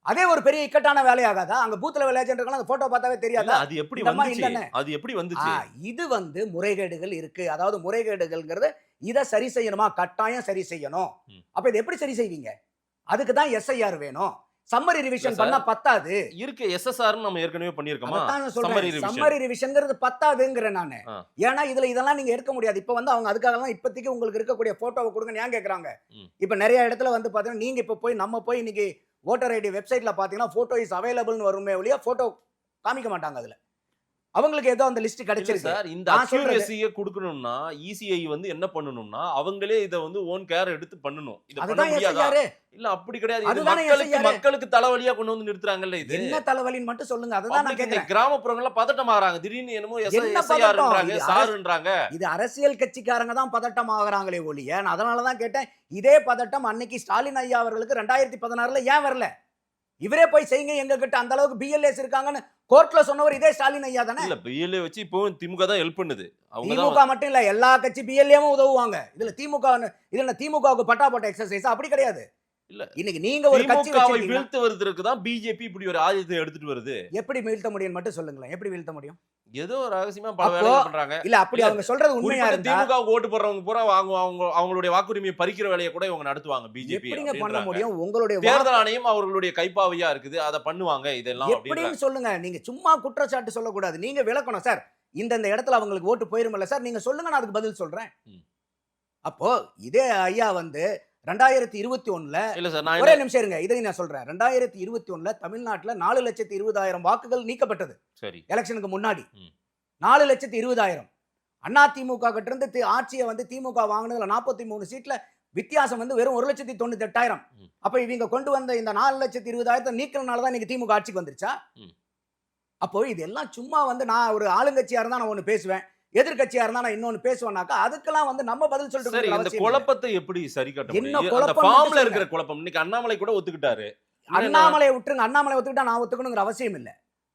அதே ஒரு பெரிய இக்கட்டான வேலையாகாதா? அங்க பூத்துல விளையாடுறவங்க அந்த போட்டோ பார்த்தாவே தெரியாதா அது எப்படி வந்துச்சு? அது எப்படி வந்துச்சு? இது வந்து முறைகேடுகள் இருக்கு. அதாவது முறைகேடுகள்ங்கிறது இதை சரி செய்யணுமா? கட்டாயம் சரி செய்யணும். அப்ப இதை எப்படி சரி செய்வீங்க? அதுக்கு தான் எஸ்ஐஆர் வேணும். சம்மரி ரிவிஷன் பண்ணா பத்தாது. இருக்கு எஸ்எஸ்ஆர் நம்ம ஏற்கனவே பண்ணிருக்கோமா? சம்மரி ரிவிஷன்ங்கிறது பத்தாதுங்கறேன் நானு. ஏன்னா இதுல இதெல்லாம் நீங்க எடுக்க முடியாது. இப்ப வந்து அவங்க அதுக்காக தான் இப்போதைக்கு உங்களுக்கு இருக்கக்கூடிய போட்டோவை கொடுங்க ஏன் கேக்குறாங்க. இப்ப நிறைய இடத்துல வந்து பாத்தீங்கன்னா நீங்க இப்ப போய் நம்ம போய் இன்னைக்கு ஓட்டர் ஐடி வெப்சைட்ல பாத்தீங்கன்னா போட்டோ இஸ் அவைலபிள்னு வருமே ஒழிய போட்டோ காமிக்க மாட்டாங்க. அதுல அவங்களுக்கு ஏதோ அந்த லிஸ்ட் கிடைச்சிருக்கு சார். இந்த அக்யூரசியை கொடுக்கணும்னா இசிஐ வந்து என்ன பண்ணணும்னா அவங்களே இத வந்து ஓன் கேர் எடுத்து பண்ணணும். இத பண்ண முடியாதா? இல்ல அப்படி கிடையாது. இது மக்களுக்கு தலைவலியா கொண்டு வந்து நிறுத்துறாங்கல்ல. இது என்ன தலைவலின்னு மட்டும் சொல்லுங்க. அதுதான் நான் கேக்குறேன். கிராமப்புறங்கள்ல பதட்டம் ஆகுறாங்க. திடீர்னு என்னமோ எஸ்ஐஆர்ன்றாங்க, சாருன்றாங்க. இது அரசியல் கட்சிக்காரங்க தான் பதட்டம் ஆகுறாங்களே ஒழிய. நான் அதனால தான் கேட்டேன், இதே பதட்டம் அன்னைக்கு ஸ்டாலின் ஐயா அவர்களுக்கு 2016ல ஏன் வரல? இவரே போய் செய்யுங்க, எங்க கிட்ட அந்த அளவுக்கு பிஎல்ஏஸ் இருக்காங்கன்னு கோர்ட்ல சொன்னவர் இதே ஸ்டாலின் ஐயா தானே. இல்ல பிஎல்ஏ வச்சு இப்போ திமுக தான் ஹெல்ப் பண்ணுது. திமுக மட்டும் இல்ல, எல்லா கட்சி பிஎல்ஏவும் உதவுவாங்க. இதுல திமுக இதுல திமுகவுக்கு பட்டா போட்ட எக்ஸர்சைஸ் அப்படி கிடையாது. இல்ல இன்னைக்கு நீங்க ஒரு கட்சி வீழ்த்து வருவதற்கு தான் பிஜேபி இப்படி ஒரு ஆயுதத்தை எடுத்துட்டு வருது. எப்படி வீழ்த்த முடியும் மட்டும் சொல்லுங்களேன். எப்படி வீழ்த்த முடியும்? ஏதோ ரகசியமா பல வேலைகள் பண்றாங்க. இல்ல அப்படி அவங்க சொல்றது உண்மையா இருந்தா திமுக ஓட்டு போடுறவங்க பூரா அவங்களுடைய வாக்குரிமையை பறிக்கிற வேலையை கூட இவங்க நடத்துவாங்க. பிஜேபி எப்படிங்க பண்ண முடியும்? உங்களுடைய தேர்தல் ஆணையம் அவர்களுடைய கைப்பாவையா இருக்குது, அதை பண்ணுவாங்க. இதெல்லாம் எப்படின்னு சொல்லுங்க. நீங்க சும்மா குற்றச்சாட்டு சொல்லக்கூடாது, நீங்க விளக்கணும். சார் இந்த இடத்துல அவங்களுக்கு ஓட்டு போயிருமில்ல சார், நீங்க சொல்லுங்க, நான் அதுக்கு பதில் சொல்றேன். அப்போ இதே ஐயா வந்து 2021 ஒரே நிமிஷம் இருங்க, இதை நான் சொல்றேன். 2021 தமிழ்நாட்டுல 4,20,000 வாக்குகள் நீக்கப்பட்டது. சரி, எலெக்ஷனுக்கு முன்னாடி 4,20,000. அதிமுக கிட்ட இருந்து ஆட்சியை வந்து திமுக வாங்கினதுல 43 சீட்ல வித்தியாசம் வந்து வெறும் 1,98,000. அப்ப இவங்க கொண்டு வந்த இந்த 4,20,000 நீக்கிறதுனாலதான் இன்னைக்கு திமுக ஆட்சிக்கு வந்துருச்சா? அப்போ இதெல்லாம் சும்மா வந்து நான் ஒரு ஆளுங்கட்சியா இருந்தா நான் ஒண்ணு பேசுவேன், எதிர்க்கட்சியா இருந்தா நான் இன்னொன்னு பேசுவேன்னாக்கா அதுக்கெல்லாம் வந்து நம்ம பதில் சொல்லிட்டு இந்த குழப்பத்தை எப்படி சரி கட்ட முடியும்? அந்த ஃபார்ம்ல இருக்கிற குழப்பம் இன்னைக்கு அண்ணாமலை கூட ஒத்துக்கிட்டாரு. அண்ணாமலை விட்டுருங்க, அண்ணாமலை ஒத்துக்கிட்டா நான் ஒத்துக்கணுங்கிற அவசியம் இல்ல.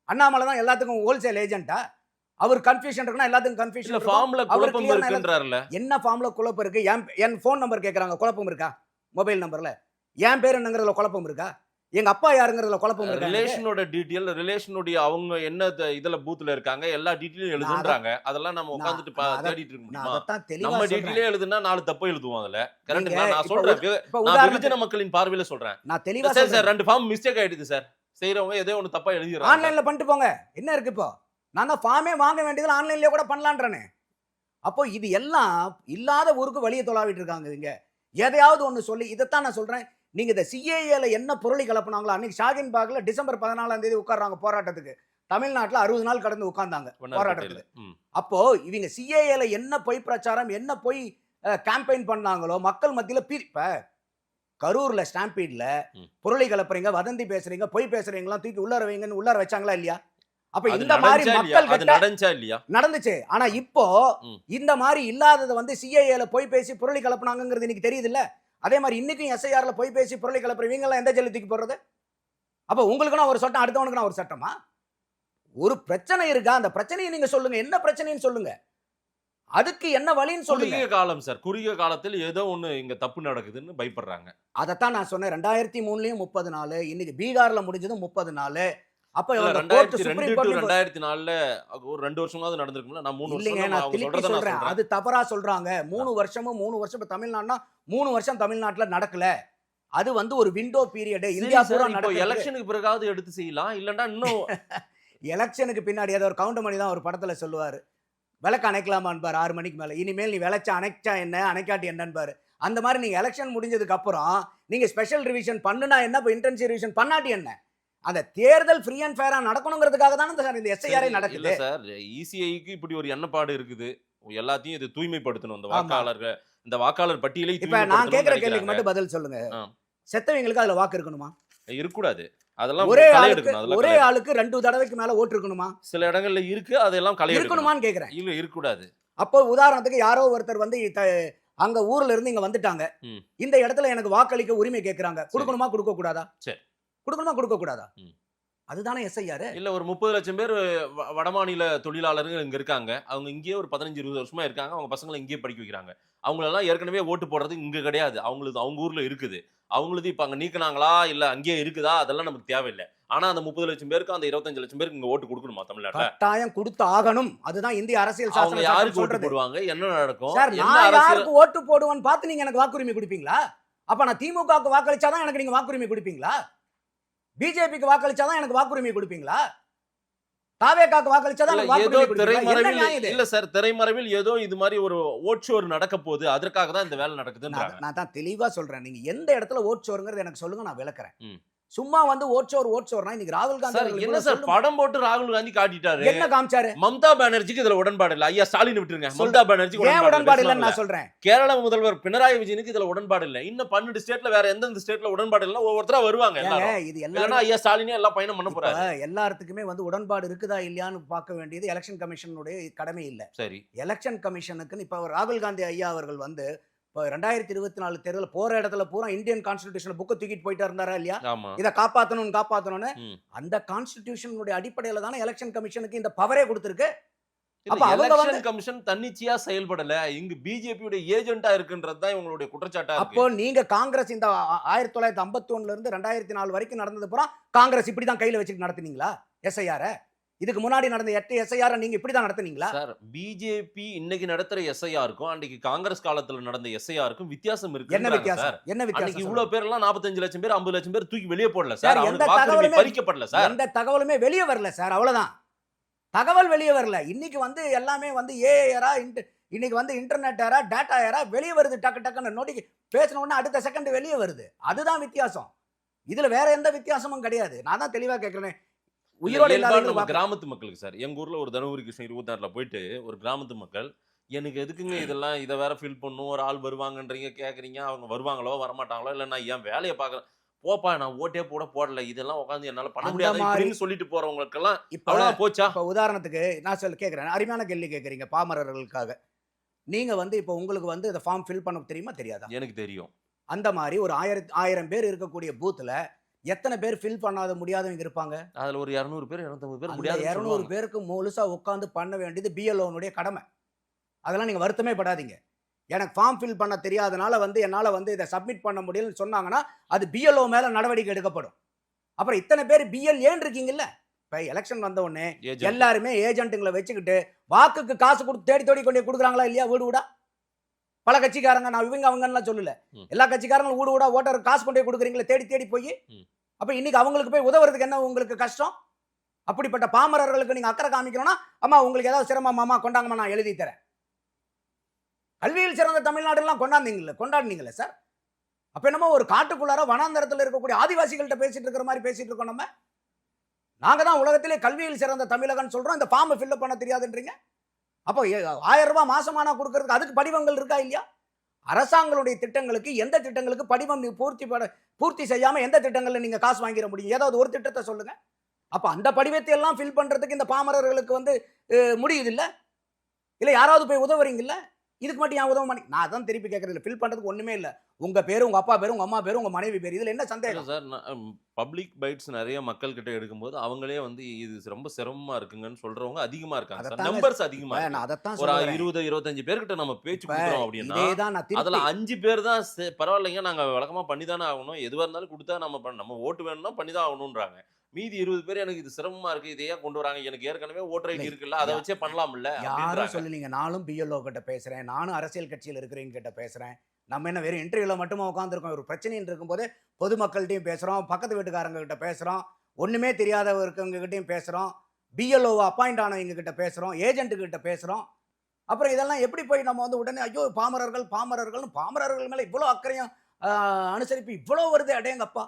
அண்ணாமலை தான் எல்லாத்துக்கும் ஹோல்சேல் ஏஜென்ட்டா? அவர் கன்ஃபியூஷன் இருக்குன்னா எல்லாத்துக்கும் கன்ஃபியூஷன். ஃபார்ம்ல குழப்பம் இருக்குன்றாருல. என்ன ஃபார்ம்ல குழப்பம் இருக்கு? என் போன் நம்பர் கேக்குறாங்க, குழப்பம் இருக்கா? மொபைல் நம்பர்ல என் பேர் என்னங்கறதுல குழப்பம் இருக்கா? எங்க அப்பா யாருங்கறதுல குழப்பம் இருக்கா? ரிலேஷனோட டீடைல், ரிலேஷனுடைய அவங்க என்ன இதுல பூத்ல இருக்காங்க எல்லா டீடைலும் எழுதுன்றாங்க. அதெல்லாம் நம்ம உட்கார்ந்துட்டு தேடிட்டு இருக்க முடியுமா? நம்ம டீடைலே எழுதுனா 4 தப்பு எழுதுவோம் அதுல. கரெக்ட். நான் சொல்றேன், நான் வெகுஜன மக்களின் பார்வையில சொல்றேன். நான் தெளிவா சார் 2 ஃபார்ம் மிஸ்டேக் ஆயிடுது சார். செய்றவங்க ஏதோ ஒன்னு தப்பா எழுதிறாங்க. ஆன்லைன்ல பண்ணிட்டு போங்க, என்ன இருக்கு இப்போ? நான் தான் ஃபார்மே வாங்க வேண்டியதுல ஆன்லைன்லயே கூட பண்ணலாம்ன்றனே. அப்போ இது எல்லாம் இல்லாத ஊருக்கு வழியை தொலாவிட்டு இருக்காங்க. இங்க எதையாவது ஒண்ணு சொல்லி இதைத்தான் நான் சொல்றேன். நீங்க இந்த சிஏஏல என்ன பொருளை கலப்புனாங்களோ அன்னைக்கு ஷாகின் பாக்ல டிசம்பர் 14ஆம் தேதி உட்கார்றாங்க போராட்டத்துக்கு. தமிழ்நாட்டுல 60 நாள் கடந்து உட்கார்ந்தாங்க போராட்டத்துக்கு. அப்போ இவங்க சிஏஏல என்ன பொய் பிரச்சாரம், என்ன பொய் கேம்பெயின் பண்ணாங்களோ மக்கள் மத்தியில இப்ப கரூர்ல ஸ்டாம்பீட்ல பொருளை கலப்புறீங்க, வதந்தி பேசுறீங்க, பொய் பேசுறீங்களா தூக்கி உள்ளார வைங்கன்னு உள்ளார வச்சாங்களா இல்லையா? அப்ப இந்த மாதிரி மக்கள் நடந்துச்சு. ஆனா இப்போ இந்த மாதிரி இல்லாததை வந்து சிஏஏல போய் பேசி பொருளை கலப்புனாங்கிறது இன்னைக்கு தெரியுது இல்ல? அதே மாதிரி இன்னைக்கும் எஸ்ஐஆர்ல போய் பேசி பொருளை கலப்புறவங்க எல்லாம் எந்த ஜெயில தூக்கி போடுறது? அப்ப உங்களுக்குன்னா ஒரு சட்டம், அடுத்தவனுக்குன்னா ஒரு சட்டமா? ஒரு பிரச்சனை இருக்கா? அந்த பிரச்சனையை நீங்க சொல்லுங்க, என்ன பிரச்சனைன்னு சொல்லுங்க, அதுக்கு என்ன வழின்னு சொல்லுங்க. குறுகிய காலம் சார், குறுகிய காலத்தில் ஏதோ ஒண்ணு இங்க தப்பு நடக்குதுன்னு பயப்படுறாங்க. அதைத்தான் நான் சொன்னேன். 2003லயும் 30 நாள், இன்னைக்கு பீகார்ல முடிஞ்சதும் 30 நாள். அப்ப 2002-2004ல ஒரு 2 வருஷமாவது நடந்திருக்கும்ல. நான் 3 வருஷம் நான் திருப்பி சொல்றேன், அது தவறா சொல்றாங்க. 3 வருஷம் தமிழ்நாடுனா 3 வருஷம் தமிழ்நாட்டுல நடக்கல. அது வந்து ஒரு விண்டோ பீரியட். இந்தியா பூரா இப்போ எலெக்ஷனுக்கு பிறகாவது எடுத்து செய்யலாம், இல்லன்னா இன்னும் எலெக்ஷனுக்கு பின்னாடி ஏதோ ஒரு கவுண்டமணி தான் ஒரு படத்துல சொல்லுவாரு, விளக்கு அணைக்கலாமான்பாரு 6 மணிக்கு மேல, இனிமேல் நீ விளைச்சா அணைச்சா என்ன அணைக்காட்டி என்னன்னு. அந்த மாதிரி நீங்க எலெக்ஷன் முடிஞ்சதுக்கு அப்புறம் நீங்க ஸ்பெஷல் ரிவிஷன் பண்ணுனா என்ன, இன்டென்சிவ் ரிவிஷன் பண்ணாட்டி என்ன, அந்த தேர்தல் ஃப்ரீ அண்ட் ஃபேரா நடக்கணுங்கிறதுக்காக தானே சார் இந்த எஸ்ஐஆரே நடக்குது. இல்ல சார், இசிஐக்கு இப்படி ஒரு எண்ணப்பாடு இருக்குது, எல்லாத்தையும் இது தூய்மைப்படுத்தணும், இந்த வாக்காளர்கள், இந்த வாக்காளர் பட்டியலை. இப்ப நான் கேக்குற கேள்விக்கு மட்டும் பதில் சொல்லுங்க. செத்தவங்களுக்கு அதுல வாக்கு இருக்கணுமா? இருக்கக்கூடாது. அதெல்லாம் ஒரே ஆளுக்கு 2 தடவைக்கு மேல ஓட்டு இருக்கணுமா? சில இடங்கள்ல இருக்கு, அதெல்லாம் களை இருக்கணுமான்னு கேக்குறேன். இல்ல இருக்கக்கூடாது. அப்போ உதாரணத்துக்கு யாரோ ஒருத்தர் வந்து அங்க ஊர்ல இருந்து இங்க வந்துட்டாங்க, இந்த இடத்துல எனக்கு வாக்களிக்க உரிமை கேக்குறாங்க, கொடுக்கணுமா கொடுக்க கூடாதா? சரி, கொடுக்கணுமா கொடுக்க கூடாதா? அதுதானே எஸ்ஐஆர். இல்ல ஒரு 30 லட்சம் பேர் வடமாநில தொழிலாளர்கள் இங்க இருக்காங்க, அவங்க இங்கேயே ஒரு 15-20 வருஷமா இருக்காங்க, அவங்க பசங்களை இங்கேயே படிக்க வைக்கிறாங்க, அவங்களெல்லாம் ஏற்கனவே ஓட்டு போடுறது இங்க கிடையாது, அவங்களுக்கு அவங்க ஊர்ல இருக்குது, அவங்களுக்கு இப்ப அங்க நீக்கினாங்களா இல்ல அங்கேயே இருக்குதா அதெல்லாம் நமக்கு தேவையில்லை. ஆனா அந்த 30 லட்சம் பேருக்கு அந்த 25 லட்சம் பேருக்கு இங்க ஓட்டு கொடுக்கணுமா தமிழ்நாட்டுல? கட்டாயம் கொடுத்து ஆகணும். அதுதான் இந்திய அரசியல் சாசனம். யாருக்கு ஓட்டு போடுவாங்க, என்ன நடக்கும்? யாருக்கு ஓட்டு போடுவான்னு பார்த்து நீங்க எனக்கு வாக்குரிமை கொடுப்பீங்களா? அப்ப நான் திமுகவுக்கு வாக்களிச்சாதான் எனக்கு நீங்க வாக்குரிமை கொடுப்பீங்களா? பிஜேபிக்கு வாக்களிச்சாதான் எனக்கு வாக்குரிமை கொடுப்பீங்களா? தாவேகாக்கு வாக்களிச்சாதான் ஏதோ திரைமறைவில் இல்ல சார், திரைமறைவில் ஏதோ இது மாதிரி ஒரு ஓட்சோர் நடக்க போகுது, அதற்காக தான் இந்த வேலை நடக்குதுன்றாங்க. நான் தான் தெளிவா சொல்றேன், நீங்க எந்த இடத்துல ஓட்சோருங்கிறது எனக்கு சொல்லுங்க, நான் விளக்குறேன். சும்மா வந்து ஓட்சோர்னா இன்னைக்கு ராகுல் காந்தி என்ன சார் படம் போட்டு ராகுல் காந்தி காட்டிட்டாரு, என்ன காமிச்சாரு? மம்தா பானர்ஜிக்கு இதுல உடன்பாடு இல்ல, ஐயா ஸ்டாலின் விட்டுருங்க, மம்தா பானர்ஜி உடன்பாடு இல்லன்னு நான் சொல்றேன். கேரள முதல்வர் பினராயி விஜயனுக்கு இதுல உடன்பாடு இல்ல, இன்னும் 12 ஸ்டேட்ல வேற எந்தெந்த ஸ்டேட்ல உடன்பாடு இல்ல, ஒவ்வொருத்தரா வருவாங்க எல்லாரும். இது எல்லாரும் ஐயா ஸ்டாலினே எல்லாம் பயணம் பண்ண போறாரு. எல்லாத்துக்குமே வந்து உடன்பாடு இருக்குதா இல்லையான்னு பார்க்க வேண்டியது எலெக்ஷன் கமிஷனுடைய கடமை இல்ல. சரி, எலெக்ஷன் கமிஷனுக்கு இப்ப ராகுல் காந்தி ஐயா அவர்கள் வந்து 2024 தேர்தல் போற இடத்துல பூரா இந்தியன் கான்ஸ்டிடியூஷன் புக்கை தூக்கிட்டு போயிட்டு இருந்தாரா இல்லையா? இதை காப்பாத்தணும்னு அந்த கான்ஸ்டிடியூஷனுடைய அடிப்படையில தானே எலெக்ஷன் கமிஷனுக்கு இந்த பவரே கொடுத்திருக்கு. அப்ப அவங்க கமிஷன் தன்னிச்சையா செயல்படல, இங்க பிஜேபியோட ஏஜென்ட்டா இருக்குன்றது தான் இவங்களுடைய குற்றச்சாட்டா இருக்கு. அப்போ நீங்க காங்கிரஸ் இந்த 1951ல இருந்து 2004 வரைக்கும் நடந்தது பூரா காங்கிரஸ் இப்படிதான் கையில வச்சுட்டு நடத்துனீங்களா எஸ்ஐஆர்? இதுக்கு முன்னாடி நடந்த 8 எஸ்ஐஆர் நீங்க இப்படி தான் நடத்துனீங்களா? சார், பிஜேபி இன்னைக்கு நடத்துற எஸ்ஐஆருக்கும் அன்னைக்கு காங்கிரஸ் காலத்துல நடந்த எஸ்ஐஆருக்கும் வித்தியாசம் இருக்கு. என்ன வித்தியாசம்? என்ன வித்தியாசம்? அன்னைக்கு இவ்வளவு பேர் எல்லாம் 45 லட்சம் பேர் 50 லட்சம் பேர் தூக்கி வெளியே போடல சார், அவங்க வாக்குரிமை பறிக்கப்படல சார், எந்த தகவலுமே வெளியே வரல சார், அவ்வளவுதான். தகவல் வெளியே வரல. இன்னைக்கு வந்து எல்லாமே வந்து ஏஐஆரா, இன்னைக்கு வந்து இன்டர்நெட் ஏரா, டேட்டா ஏரா, வெளியே வருது, டக்குன்னு நோட்டி பேசின உடனே அடுத்த செகண்ட் வெளியே வருது. அதுதான் வித்தியாசம். இதுல வேற எந்த வித்தியாசமும் கிடையாது. நான் தான் தெளிவா கேட்கிறேன். உயிரோட நம்ம கிராமத்து மக்களுக்கு சார், எங்க ஊர்ல ஒரு தனுபுரி கிருஷ்ணன் 26ல போயிட்டு ஒரு கிராமத்து மக்கள், எனக்கு எதுக்குங்க இதெல்லாம், இதை வேற ஃபில் பண்ணும், ஒரு ஆள் வருவாங்கன்றீங்க கேக்குறீங்க, அவங்க வருவாங்களோ வரமாட்டாங்களோ, இல்ல நான் ஏன் வேலையை பாக்குறேன், போப்பா நான் ஓட்டே போடல, இதெல்லாம் உட்காந்து என்னால பண்ண முடியாது அப்படின்னு சொல்லிட்டு போறவங்களுக்கு எல்லாம் இப்ப போச்சா? இப்ப உதாரணத்துக்கு நான் கேக்குறேன், அருமையான கேள்வி கேக்குறீங்க பாமரர்களுக்காக. நீங்க வந்து இப்ப உங்களுக்கு வந்து இந்த ஃபார்ம் ஃபில் பண்ண தெரியுமா தெரியாதா? எனக்கு தெரியும். அந்த மாதிரி ஒரு 1000 பேர் இருக்கக்கூடிய பூத்துல எத்தனை பேர் ஃபில் பண்ணாத முடியாதவங்க இருப்பாங்க? அதுல ஒரு 200 பேர் 250 பேர் முடியாது. 200 பேருக்கு முழுசா உட்காந்து பண்ண வேண்டியது பிஎல்ஓனுடைய கடமை. அதெல்லாம் நீங்க வருத்தமே படாதீங்க. எனக்கு ஃபார்ம் ஃபில் பண்ண தெரியாதனால வந்து என்னால வந்து இதை சப்மிட் பண்ண முடியலன்னு சொன்னாங்கன்னா அது பிஎல்ஓ மேல நடவடிக்கை எடுக்கப்படும். அப்புறம் இத்தனை பேர் பிஎல்ஏன்னு இருக்கீங்கல்ல, இப்ப எலெக்ஷன் வந்த உடனே எல்லாருமே ஏஜென்ட்டுங்களை வச்சுக்கிட்டு வாக்குக்கு காசு கொடுத்து தேடி கொண்டு கொடுக்குறாங்களா இல்லையா? வீடு வீடா பல கட்சிக்காரங்க, நான் இவங்க அவங்கலாம் சொல்லல, எல்லா கட்சிக்காரங்களும் வீடு வீடா ஓட்டர் காசு கொண்டே கொடுக்குறீங்களே தேடி போய். அப்ப இன்னைக்கு அவங்களுக்கு போய் உதவுறதுக்கு என்ன உங்களுக்கு கஷ்டம்? அப்படிப்பட்ட பாமரர்களுக்கு நீங்க அக்கறை காமிக்கணும்னா, அம்மா உங்களுக்கு ஏதாவது சிரமம், அம்மா கொண்டாங்கம்மா நான் எழுதி தரேன். கல்வியில் சிறந்த தமிழ்நாடு எல்லாம் கொண்டாடுனீங்களே சார். அப்ப என்னமோ ஒரு காட்டுக்குள்ளார வனாந்தரத்தில் இருக்கக்கூடிய ஆதிவாசிகள்கிட்ட பேசிட்டு இருக்கிற மாதிரி பேசிட்டு இருக்கோம். நம்ம நாங்க தான் உலகத்திலே கல்வியில் சிறந்த தமிழகன் சொல்றோம், இந்த ஃபார்ம் ஃபில் பண்ண தெரியாதுன்றீங்க. அப்போ 1000 ரூபாய் மாசமானா கொடுக்கறதுக்கு அதுக்கு படிவங்கள் இருக்கா இல்லையா? அரசாங்களுடைய திட்டங்களுக்கு எந்த திட்டங்களுக்கு படிவம் பூர்த்தி செய்யாம எந்த திட்டங்கள்ல நீங்க காசு வாங்கிட முடியும்? ஏதாவது ஒரு திட்டத்தை சொல்லுங்க. அப்ப அந்த படிவத்தை எல்லாம் ஃபில் பண்றதுக்கு இந்த பாமரர்களுக்கு வந்து முடியுது இல்ல யாராவது போய் உதவுறீங்கல்ல? இதுக்கு மட்டும் ஏன் உதவ மாட்டீங்க? நான் தான் திருப்பி கேட்கறது, ஃபில் பண்றதுக்கு ஒண்ணுமே இல்ல. உங்க பேரு, உங்க அப்பா பேரு, உங்க அம்மா பேரு, உங்க மனைவி பேரு, இதுல என்ன சந்தேகம் சார்? பப்ளிக் பைட்ஸ் நிறைய மக்கள் கிட்ட எடுக்கும்போது அவங்களே வந்து இது ரொம்ப சிரமமா இருக்குங்கன்னு சொல்றவங்க அதிகமா இருக்காங்க. நம்பர்ஸ் அதிகமா ஒரு 20-25 பேர்கிட்ட நம்ம பேச்சு கொடுக்குறோம் அப்படின்னா அதுல 5 பேர் தான் பரவாயில்லைங்க நாங்க வழக்கமா பண்ணிதானே ஆகணும், எதுவா இருந்தாலும் கொடுத்தா நம்ம ஓட்டு வேணும்னா பண்ணிதான் ஆகணும்ன்றாங்க. மீதி 20 பேர் எனக்கு இது சிரமமா இருக்கு, இதையே கொண்டு வராங்க, எனக்கு ஏற்கனவே ஓட்டர் ஐடி இருக்குல்ல, அதை வச்சே பண்ணலாம்ல யாரும் சொல்லுங்க. நானும் பிஎல்ஓ கிட்ட பேசுறேன், நானும் அரசியல் கட்சியில் இருக்கிறவங்க கிட்ட பேசுறேன். நம்ம என்ன வெறும் இன்டர்வியூல மட்டுமா உட்காந்துருக்கோம்? ஒரு பிரச்சனைன்னு இருக்கும்போது பொதுமக்கள்கிட்டையும் பேசுறோம், பக்கத்து வீட்டுக்காரங்க கிட்ட பேசுறோம், ஒண்ணுமே தெரியாதவங்க கிட்டையும் பேசுறோம், பிஎல்ஓ அப்பாயிண்ட் ஆனவங்க கிட்ட பேசுறோம், ஏஜென்ட் கிட்ட பேசுறோம். அப்புறம் இதெல்லாம் எப்படி போய் நம்ம வந்து உடனே ஐயோ பாமரர்கள்னு பாமரர்கள் மேல இவ்வளவு அக்கறையும் அனுசரிப்பு இவ்வளவு வருது, அடேங்கப்பா.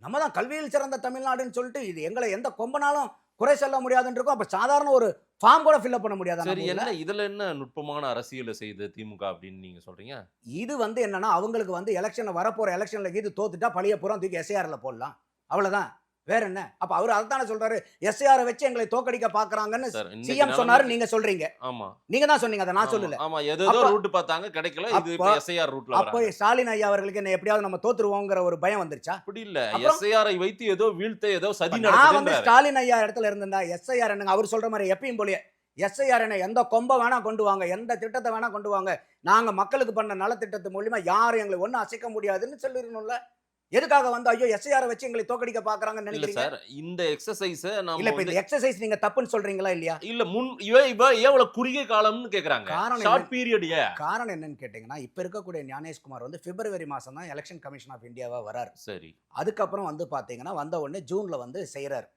நம்ம தான் கல்வியில் சிறந்த தமிழ்நாடுன்னு சொல்லிட்டு இது எங்களை எந்த கொம்பனாலும் குறை சொல்ல முடியாதுன்னு இருக்கும். அப்ப சாதாரண ஒரு ஃபார்ம் கூட ஃபில்அப் பண்ண முடியாது. சரி, என்ன இதுல என்ன நுட்பமான அரசியலை செய்து திமுக அப்படின்னு நீங்க சொல்றீங்க? இது வந்து என்னன்னா அவங்களுக்கு வந்து எலெக்ஷன்ல வரப்போற எலெக்ஷன்ல இது தோத்துட்டா பழைய புறம் தூக்கி எஸ்ஐஆர்ல போடலாம், அவ்வளவுதான். வேற என்ன? அப்ப அவர் அதானே சொல்றாரு, எஸ்ஐஆர் வச்சு எங்களை தோக்கடிக்க பாக்குறாங்கன்னு சிஎம் சொன்னாரு. நீங்க சொல்றீங்க. ஆமா, நீங்க தான் சொன்னீங்க, அதை நான் சொல்லல. ஆமா, ஏதோ ரூட் பார்த்தாங்க, கிடைக்கல. இது எஸ்ஐஆர் ரூட்ல வராங்க. அப்ப ஸ்டாலின் ஐயா அவர்களுக்கு என்ன எப்படியாவது நம்ம தோத்துருவோங்கிற ஒரு பயம் வந்துருச்சா? அப்படி இல்ல, எஸ்ஐஆரை வைத்து ஏதோ வீழ்த்த ஏதோ சதி நான் வந்து நடக்குது. ஸ்டாலின் ஐயா இடத்துல இருந்தா எஸ்ஐஆர் என்னங்க அவர் சொல்ற மாதிரி எப்பயும் போலயே எஸ்ஐஆர் என்ன எந்த கொம்ப வேணா கொண்டு வாங்க, எந்த திட்டத்தை வேணா கொண்டு வாங்க, நாங்க மக்களுக்கு பண்ண நலத்திட்டத்து மூலியமா யாரும் எங்களை ஒன்னும் அசைக்க முடியாதுன்னு சொல்லிடணும்ல. எதுக்காக வந்து ஐயோ எஸ்ஐஆர் வச்சு எங்களை தோக்கடிக்க பாக்குறாங்கன்னு நினைக்கிறீங்க? சார், இந்த எக்ஸர்சைஸ் இல்ல இப்ப இந்த எக்ஸர்சைஸ் நீங்க தப்புன்னு சொல்றீங்களா இல்லையா? இல்ல, இவ்வளவு குறுகிய காலம்னு கேக்குறாங்க. Short period. காரணம் என்னன்னு கேட்டீங்கன்னா, இப்ப இருக்கக்கூடிய ஞானேஷ்குமார் வந்து பிப்ரவரி மாசம் தான் எலெக்ஷன் கமிஷன் ஆஃப் இந்தியாவா வராரு. சரி, அதுக்கப்புறம் வந்து பாத்தீங்கன்னா வந்த உடனே ஜூன்ல வந்து செய்யறாரு.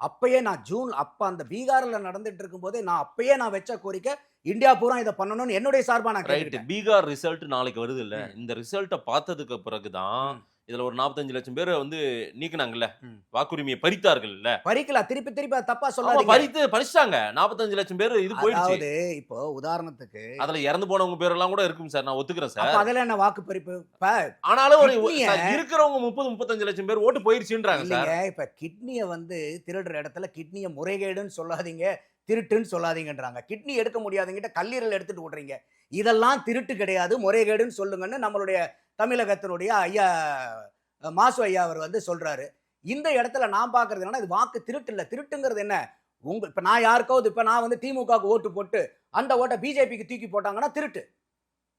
அப்பயே நான் அப்ப அந்த பீகார்ல நடந்துட்டு இருக்கும் போதே நான் வச்ச கோரிக்கை இந்தியா பூரா இதை பண்ணணும்னு என்னுடைய சார்பா நான் கேட்டேன். பீகார் ரிசல்ட் நாளைக்கு வருது இல்ல, இந்த ரிசல்ட்டை பார்த்ததுக்கு பிறகுதான் இதுல ஒரு 45 லட்சம் பேர் வந்து நீக்கினாங்கல்ல, வாக்குரிமையை பறித்தார்கள் இல்ல. பறிக்கல, திருப்பி தப்பா சொல்லாதீங்க. பறிச்சாங்க 45 லட்சம் பேர். இது போயிடுச்சு. இப்போ உதாரணத்துக்கு அதுல இறந்து போனவங்க பேர் எல்லாம் கூட இருக்கும் சார், நான் ஒத்துக்கிறேன் சார். அதுல என்ன வாக்கு பறிப்பு? ஆனாலும் ஒரு இருக்கிறவங்க 30-35 லட்சம் பேர் ஓட்டு போயிருச்சுன்றாங்க சார். இப்ப கிட்னியை வந்து திருடுற இடத்துல கிட்னியை முறைகேடுன்னு சொல்லாதீங்க, திருட்டுன்னு சொல்லாதீங்கன்றாங்க. கிட்னி எடுக்க முடியாதுங்கிட்ட கல்லீரல் எடுத்துட்டு விடுறீங்க. இதெல்லாம் திருட்டு கிடையாது, முறைகேடுன்னு சொல்லுங்கன்னு நம்மளுடைய தமிழகத்தினுடைய ஐயா மாசு ஐயா அவர் வந்து சொல்றாரு. இந்த இடத்துல நான் பாக்குறது என்னன்னா, இது வாக்கு திருட்டு இல்ல. திருட்டுங்கிறது என்ன? இப்ப நான் யாருக்காவது இப்ப நான் வந்து திமுகவுக்கு ஓட்டு போட்டு அந்த ஓட்டை பிஜேபிக்கு தூக்கி போட்டாங்கன்னா திருட்டு.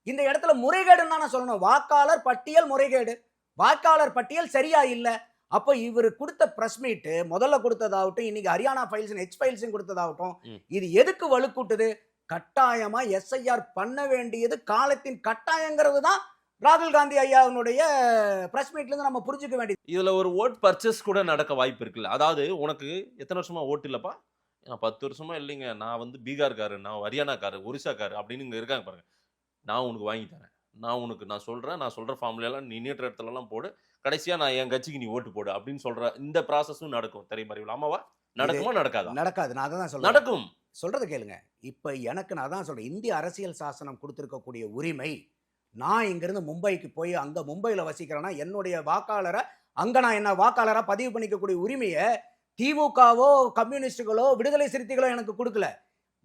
இந்த இடத்துல முறைகேடுன்னு தானே சொல்லணும். வாக்காளர் பட்டியல் முறைகேடு, வாக்காளர் பட்டியல் சரியா இல்ல. அப்ப இவர் கொடுத்த பிரஸ் மீட் முதல்ல கொடுத்ததாகட்டும், இன்னைக்கு ஹரியானா ஃபைல்ஸ் ஹெச் ஃபைல்ஸ் கொடுத்ததாகட்டும், இது எதுக்கு வலுக்கூட்டுது? கட்டாயமா எஸ்ஐஆர் பண்ண வேண்டியது காலத்தின் கட்டாயங்கிறது தான் ராகுல் காந்தி ஐயாவுடைய பிரஸ் மீட்ல இருந்து நம்ம புரிஞ்சுக்க வேண்டியது. இதுல ஒரு ஓட் பர்ச்சேஸ் கூட நடக்க வாய்ப்பு இருக்குல்ல. அதாவது உனக்கு எத்தனை வருஷமா ஓட்டு இல்லப்பா, நான் 10 வருஷமா இல்லைங்க, நான் வந்து பீகார்காரு, நான் ஹரியானாக்காரு, ஒரிசாக்காரு அப்படின்னு இங்க இருக்காங்க பாருங்க, நான் உனக்கு வாங்கி தரேன், நான் சொல்ற ஃபார்முல எல்லாம் நீ நீட்டுற இடத்துல எல்லாம் போடு, கடைசியா நான் என் கட்சிக்கு நீ ஓட்டு போடு அப்படின்னு சொல்ற இந்த ப்ராசஸும் நடக்கும். தெரியுமா? ஆமாவா? நடக்குமா? நடக்காது. நான் அதான் சொல்றேன். நடக்கும். சொல்றது கேளுங்க. இப்ப எனக்கு நான் தான் சொல்றேன், இந்திய அரசியல் சாசனம் கொடுத்திருக்கக்கூடிய உரிமை, நான் இங்கிருந்து மும்பைக்கு போய் அங்க மும்பையில வசிக்கிறேன்னா என்னுடைய வாக்காளரை அங்க நான் என்ன வாக்காளரா பதிவு பண்ணிக்கக்கூடிய உரிமையை திமுகவோ கம்யூனிஸ்டுகளோ விடுதலை சிறுத்தைகளோ எனக்கு கொடுக்கல,